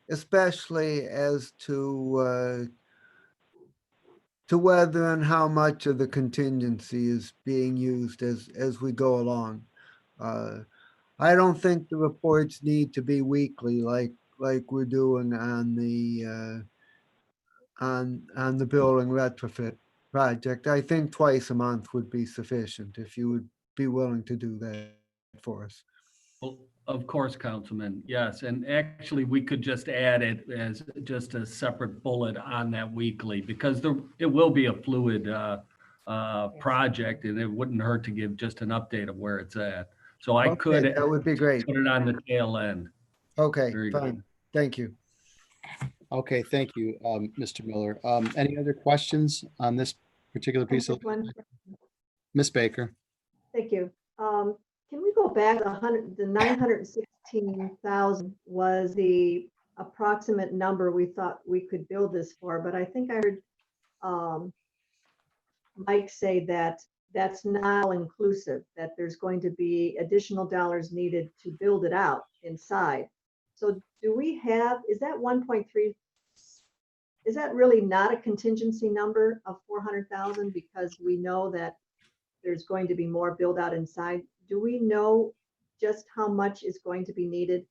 especially as to whether and how much of the contingency is being used as we go along. I don't think the reports need to be weekly like we're doing on the building retrofit project. I think twice a month would be sufficient if you would be willing to do that for us.
Well, of course, Councilman, yes. And actually, we could just add it as just a separate bullet on that weekly, because it will be a fluid project, and it wouldn't hurt to give just an update of where it's at. So I
Okay,
could
that would be great.
put it on the tail end.
Okay,
Very good.
fine. Thank you.
Okay, thank you, Mr. Miller. Any other questions on this particular piece of?
Just one.
Ms. Baker?
Thank you. Can we go back the 916,000 was the approximate number we thought we could build this for, but I think I heard Mike say that that's not inclusive, that there's going to be additional dollars needed to build it out inside. So do we have, is that 1.3, is that really not a contingency number of 400,000, because we know that there's going to be more build out inside? Do we know just how much is going to be needed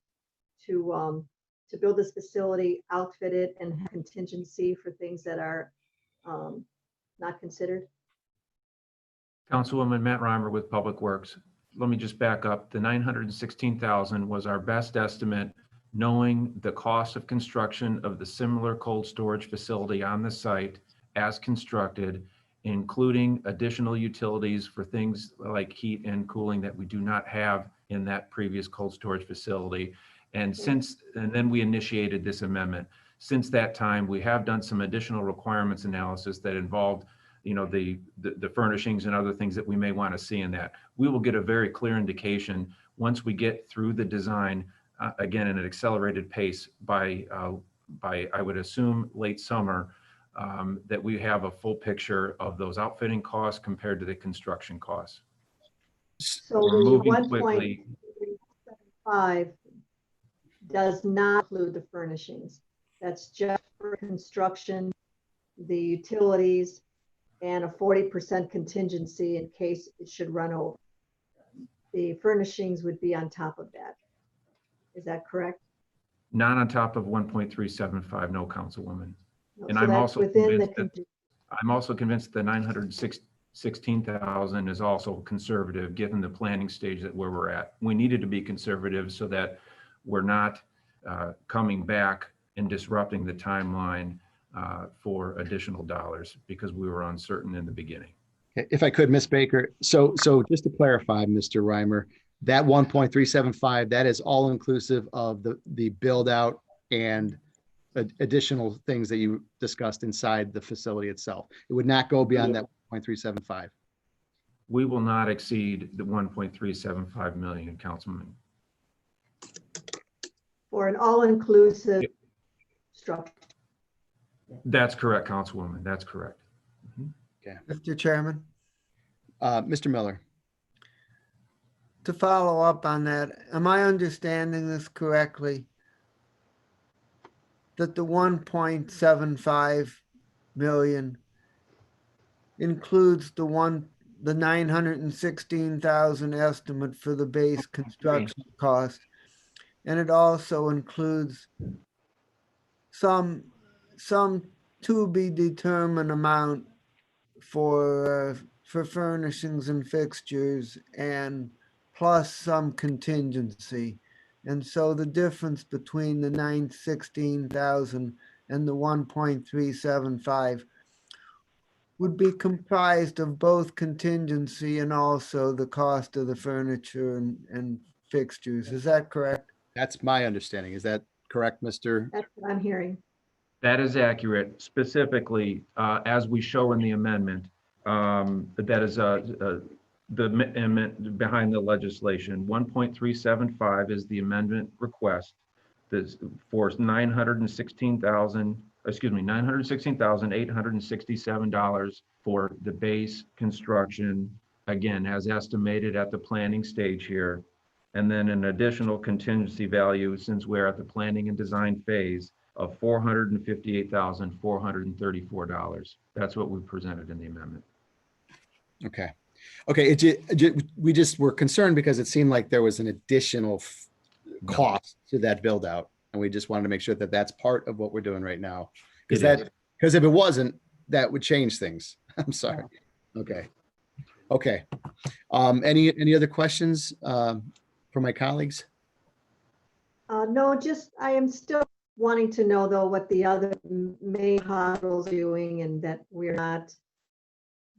to build this facility, outfit it, and have contingency for things that are not considered?
Councilwoman Matt Reimer with Public Works. Let me just back up. The 916,000 was our best estimate, knowing the cost of construction of the similar cold storage facility on the site as constructed, including additional utilities for things like heat and cooling that we do not have in that previous cold storage facility. And then we initiated this amendment. Since that time, we have done some additional requirements analysis that involved, the furnishings and other things that we may want to see in that. We will get a very clear indication once we get through the design, again, in an accelerated pace by I would assume late summer, that we have a full picture of those outfitting costs compared to the construction costs.
So
We're
the
moving quickly.
1.75 does not include the furnishings. That's just for construction, the utilities, and a 40% contingency in case it should run over. The furnishings would be on top of that. Is that correct?
Not on top of 1.375, no, Councilwoman.
No,
And
so
I'm
that's
also
within the
convinced the 916,000 is also conservative, given the planning stage that where we're at. We needed to be conservative so that we're not coming back and disrupting the timeline for additional dollars because we were uncertain in the beginning.
If I could, Ms. Baker, so just to clarify, Mr. Reimer, that 1.375, that is all inclusive of the build out and additional things that you discussed inside the facility itself. It would not go beyond that 1.375.
We will not exceed the 1.375 million, Councilman.
For an all-inclusive structure.
That's correct, Councilwoman. That's correct.
Okay.
Mr. Chairman,
Mr. Miller.
to follow up on that, am I understanding this correctly? That the 1.75 million includes the 916,000 estimate for the base construction cost, and it also includes some to be determined amount for furnishings and fixtures, and plus some contingency. And so the difference between the 916,000 and the 1.375 would be comprised of both contingency and also the cost of the furniture and fixtures. Is that correct?
That's my understanding. Is that correct, Mr.?
That's what I'm hearing.
That is accurate. Specifically, as we show in the amendment, that is the amendment behind the legislation. 1.375 is the amendment request. This for $916,867 for the base construction, again, as estimated at the planning stage here. And then an additional contingency value, since we're at the planning and design phase, of $458,434. That's what we presented in the amendment.
Okay. Okay. We just were concerned because it seemed like there was an additional cost to that build out. And we just wanted to make sure that that's part of what we're doing right now. Because if it wasn't, that would change things. I'm sorry. Okay. Okay. Any other questions for my colleagues?
No, just I am still wanting to know though what the other main hospitals are doing and that we're not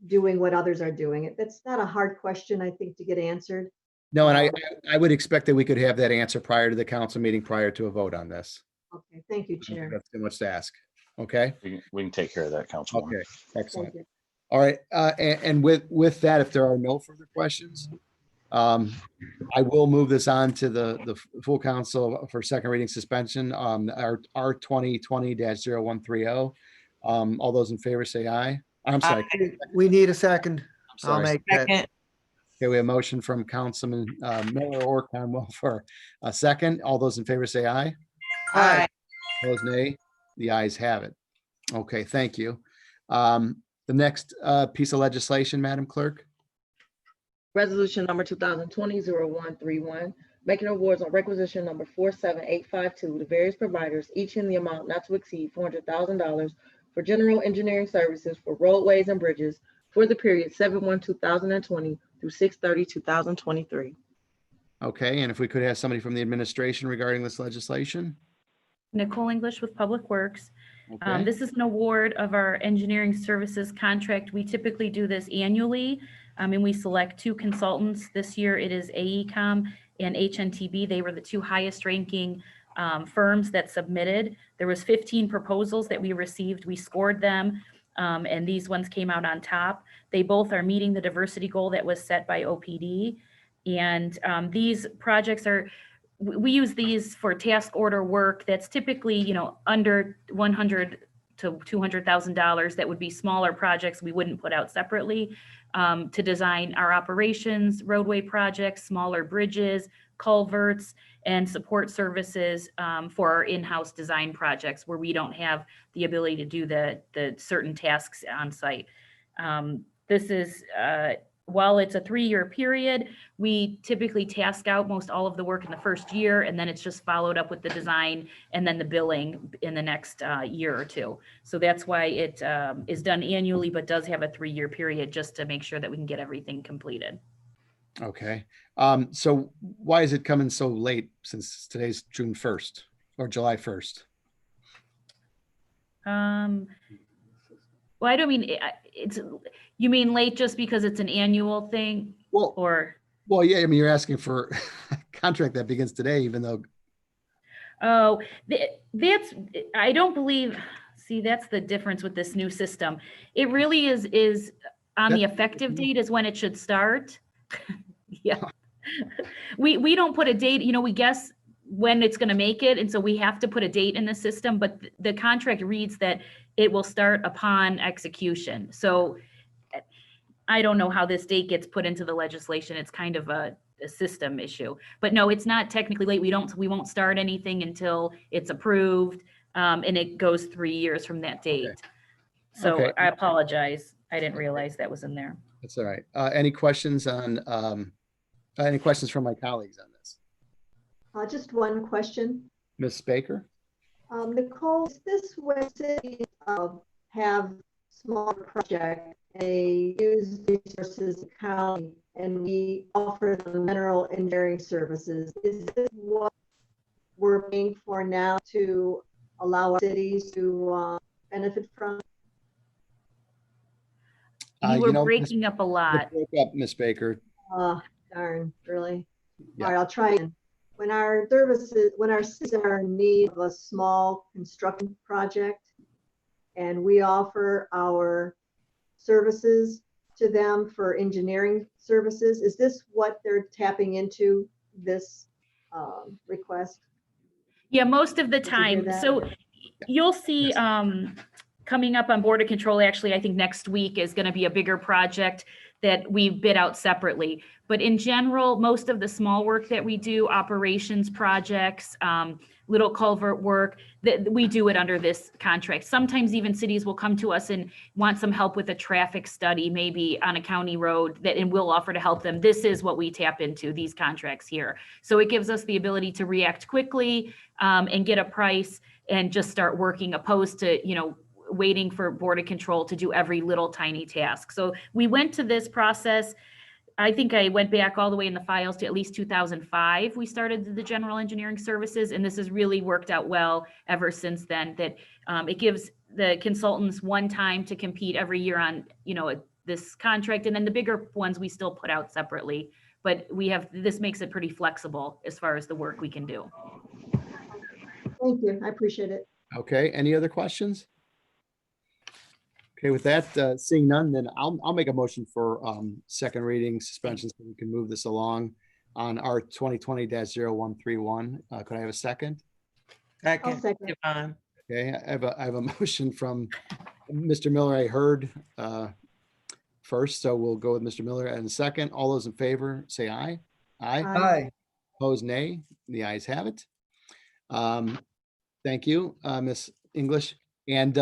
doing what others are doing. That's not a hard question, I think, to get answered.
No, and I would expect that we could have that answer prior to the council meeting, prior to a vote on this.
Okay, thank you, Chair.
That's too much to ask. Okay.
We can take care of that, Councilwoman.
Okay. Excellent.
Thank you.
All right. And with that, if there are no further questions, I will move this on to the full council for second reading suspension. Our 2020-0130. All those in favor say aye. I'm sorry.
We need a second.
I'm sorry.
I'll make that.
Second.
Okay, we have a motion from Councilman Miller or Conwell for a second. All those in favor say aye.
Aye.
Opposed, nay. The ayes have it. Okay, thank you. The next piece of legislation, Madam Clerk.
Resolution number 2020-0131, making awards on requisition number 47852 to various providers, each in the amount not to exceed $400,000 for general engineering services for roadways and bridges for the period 7/1/2020 through 6/30/2023.
Okay, and if we could have somebody from the administration regarding this legislation.
Nicole English with Public Works.
Okay.
This is an award of our engineering services contract. We typically do this annually, and we select two consultants. This year it is AECom and HNTB. They were the two highest ranking firms that submitted. There was 15 proposals that we received. We scored them, and these ones came out on top. They both are meeting the diversity goal that was set by OPD. And these projects we use these for task order work that's typically, under $100,000 to $200,000. That would be smaller projects we wouldn't put out separately to design our operations, roadway projects, smaller bridges, culverts, and support services for our in-house design projects where we don't have the ability to do the certain tasks on site. This is while it's a 3-year period, we typically task out most all of the work in the first year, and then it's just followed up with the design and then the billing in the next year or two. So that's why it is done annually, but does have a 3-year period just to make sure that we can get everything completed.
Okay. So why is it coming so late since today's June 1st or July 1st?
Well, I don't mean, it's, you mean late just because it's an annual thing
Well,
or?
well, yeah, I mean, you're asking for a contract that begins today, even though,
Oh, that's, I don't believe, see, that's the difference with this new system. It really is on the effective date is when it should start. Yeah. We don't put a date, we guess when it's gonna make it, and so we have to put a date in the system, but the contract reads that it will start upon execution. So I don't know how this date gets put into the legislation. It's kind of a system issue. But no, it's not technically late. We won't start anything until it's approved, and it goes 3 years from that date. So
Okay.
I apologize. I didn't realize that was in there.
that's all right. Any questions any questions from my colleagues on this?
Just one question.
Ms. Baker?
Nicole, is this where cities have small projects, they use resources of the county, and we offer them mineral engineering services? Is this what we're paying for now to allow our cities to benefit from?
You were breaking up a lot.
Broke up, Ms. Baker.
Darn, really?
Yeah.
All right, I'll try again. When our cities are in need of a small construction project, and we offer our services to them for engineering services, is this what they're tapping into, this request?
Yeah, most of the
Did you hear
time.
that?
So you'll see coming up on border control, actually, I think next week is going to be a bigger project that we bid out separately. But in general, most of the small work that we do, operations projects, little culvert work, that we do it under this contract. Sometimes even cities will come to us and want some help with a traffic study, maybe on a county road, and we'll offer to help them. This is what we tap into, these contracts here. So it gives us the ability to react quickly and get a price and just start working, opposed to, waiting for border control to do every little tiny task. So we went to this process. I think I went back all the way in the files to at least 2005. We started the general engineering services, and this has really worked out well ever since then, that it gives the consultants one time to compete every year on, this contract. And then the bigger ones we still put out separately, but this makes it pretty flexible as far as the work we can do.
Thank you, I appreciate it.
Okay, any other questions? Okay, with that, seeing none, then I'll make a motion for second reading suspension so we can move this along on our 2020-0131. Could I have a second?
I'll second.
Okay, I have a motion from Mr. Miller I heard first, so we'll go with Mr. Miller and second. All those in favor, say aye. Aye.
Aye.
Opposed, nay. The ayes have it. Thank you, Ms. English. And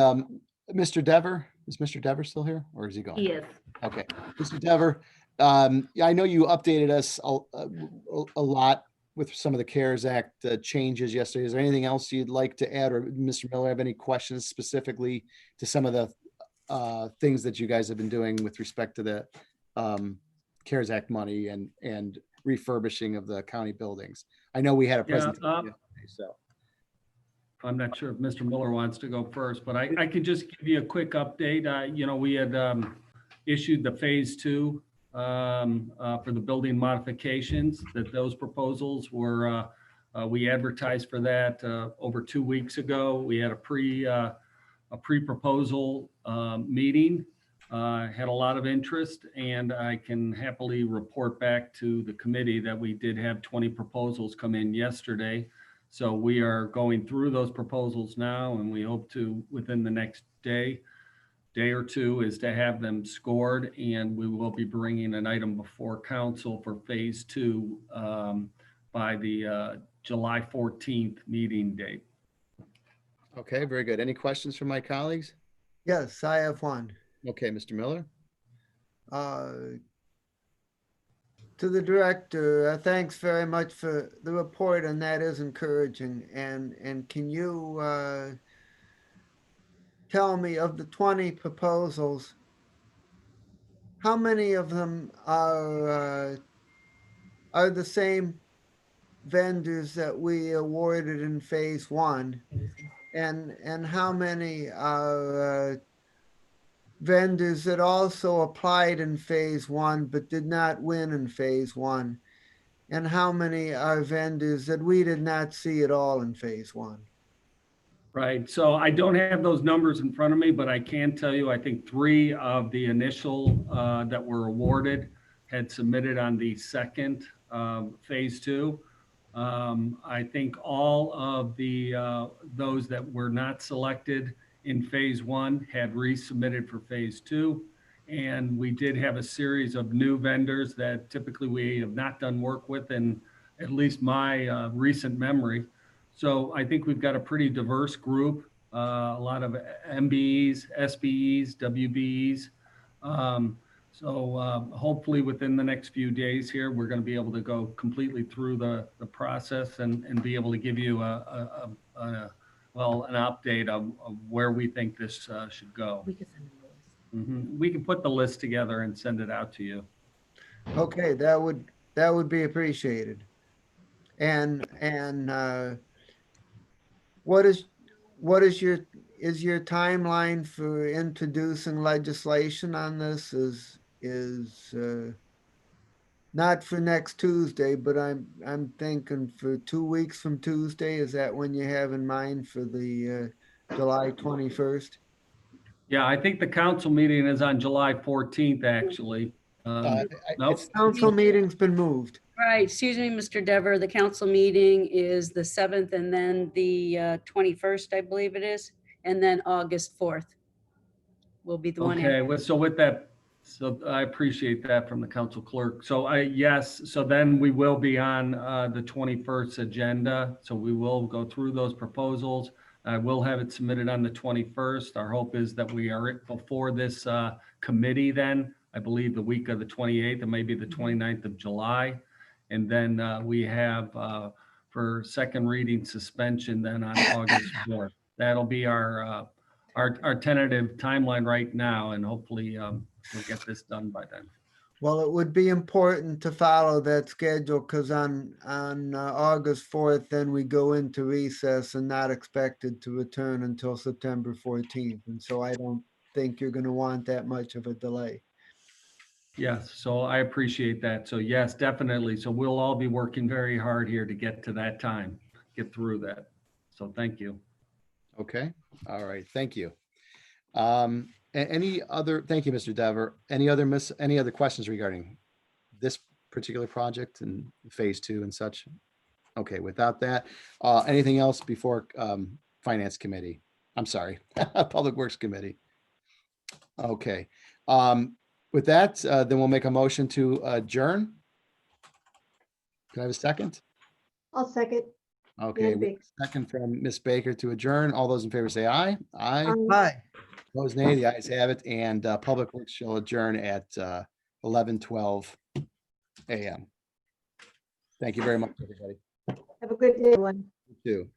Mr. Dever, is Mr. Dever still here, or is he gone?
He is.
Okay, Mr. Dever, I know you updated us a lot with some of the CARES Act changes yesterday. Is there anything else you'd like to add, or Mr. Miller have any questions specifically to some of the things that you guys have been doing with respect to the CARES Act money and refurbishing of the county buildings? I know we had a presentation yesterday, so.
I'm not sure if Mr. Miller wants to go first, but I could just give you a quick update. We had issued the phase 2 for the building modifications, that those proposals were, we advertised for that over 2 weeks ago. We had a pre-proposal meeting, had a lot of interest, and I can happily report back to the committee that we did have 20 proposals come in yesterday. So we are going through those proposals now, and we hope to, within the next day or two, is to have them scored, and we will be bringing an item before council for phase 2 by the July 14th meeting date.
Okay, very good. Any questions from my colleagues?
Yes, I have one.
Okay, Mr. Miller.
To the director, thanks very much for the report, and that is encouraging. And can you tell me, of the 20 proposals, how many of them are the same vendors that we awarded in phase 1? And how many are vendors that also applied in phase one but did not win in phase one? And how many are vendors that we did not see at all in phase one?
Right. So I don't have those numbers in front of me, but I can tell you, I think 3 of the initial that were awarded had submitted on the second phase 2. I think all of the those that were not selected in phase 1 had resubmitted for phase 2. And we did have a series of new vendors that typically we have not done work with in at least my recent memory. So I think we've got a pretty diverse group, a lot of MBEs, SBEs, WBEs. Hopefully within the next few days here, we're going to be able to go completely through the process and be able to give you an update of where we think this should go.
We could send them a list.
We can put the list together and send it out to you.
Okay, that would be appreciated. And what is your timeline for introducing legislation on this? Is not for next Tuesday, but I'm thinking for 2 weeks from Tuesday. Is that when you have in mind for the July 21st?
Yeah, I think the council meeting is on July 14th, actually. Nope.
Council meeting's been moved.
Right, excuse me, Mr. Dever, the council meeting is the 7th and then the 21st, I believe it is, and then August 4th will be the one.
Okay, so with that, so I appreciate that from the council clerk. So yes, so then we will be on the 21st agenda. So we will go through those proposals. I will have it submitted on the 21st. Our hope is that we are before this committee then, I believe the week of the 28th and maybe the 29th of July. And then we have for second reading suspension then on August 4th. That'll be our tentative timeline right now, and hopefully we'll get this done by then.
Well, it would be important to follow that schedule because on August 4th, then we go into recess and not expected to return until September 14th. And so I don't think you're going to want that much of a delay.
Yes, so I appreciate that. So yes, definitely. So we'll all be working very hard here to get to that time, get through that. So thank you.
Okay, all right, thank you. Any other, thank you, Mr. Dever. Any other questions regarding this particular project and phase 2 and such? Okay, without that, anything else before Finance Committee? I'm sorry, Public Works Committee. Okay, with that, then we'll make a motion to adjourn. Can I have a second?
I'll second.
Okay,
Ann
we have
Baker.
a second from Ms. Baker to adjourn. All those in favor say aye. Aye.
Hi.
Opposed, nay. The ayes have it. And Public Works shall adjourn at 11:12 a.m. Thank you very much, everybody.
Have a good day, everyone.
You too.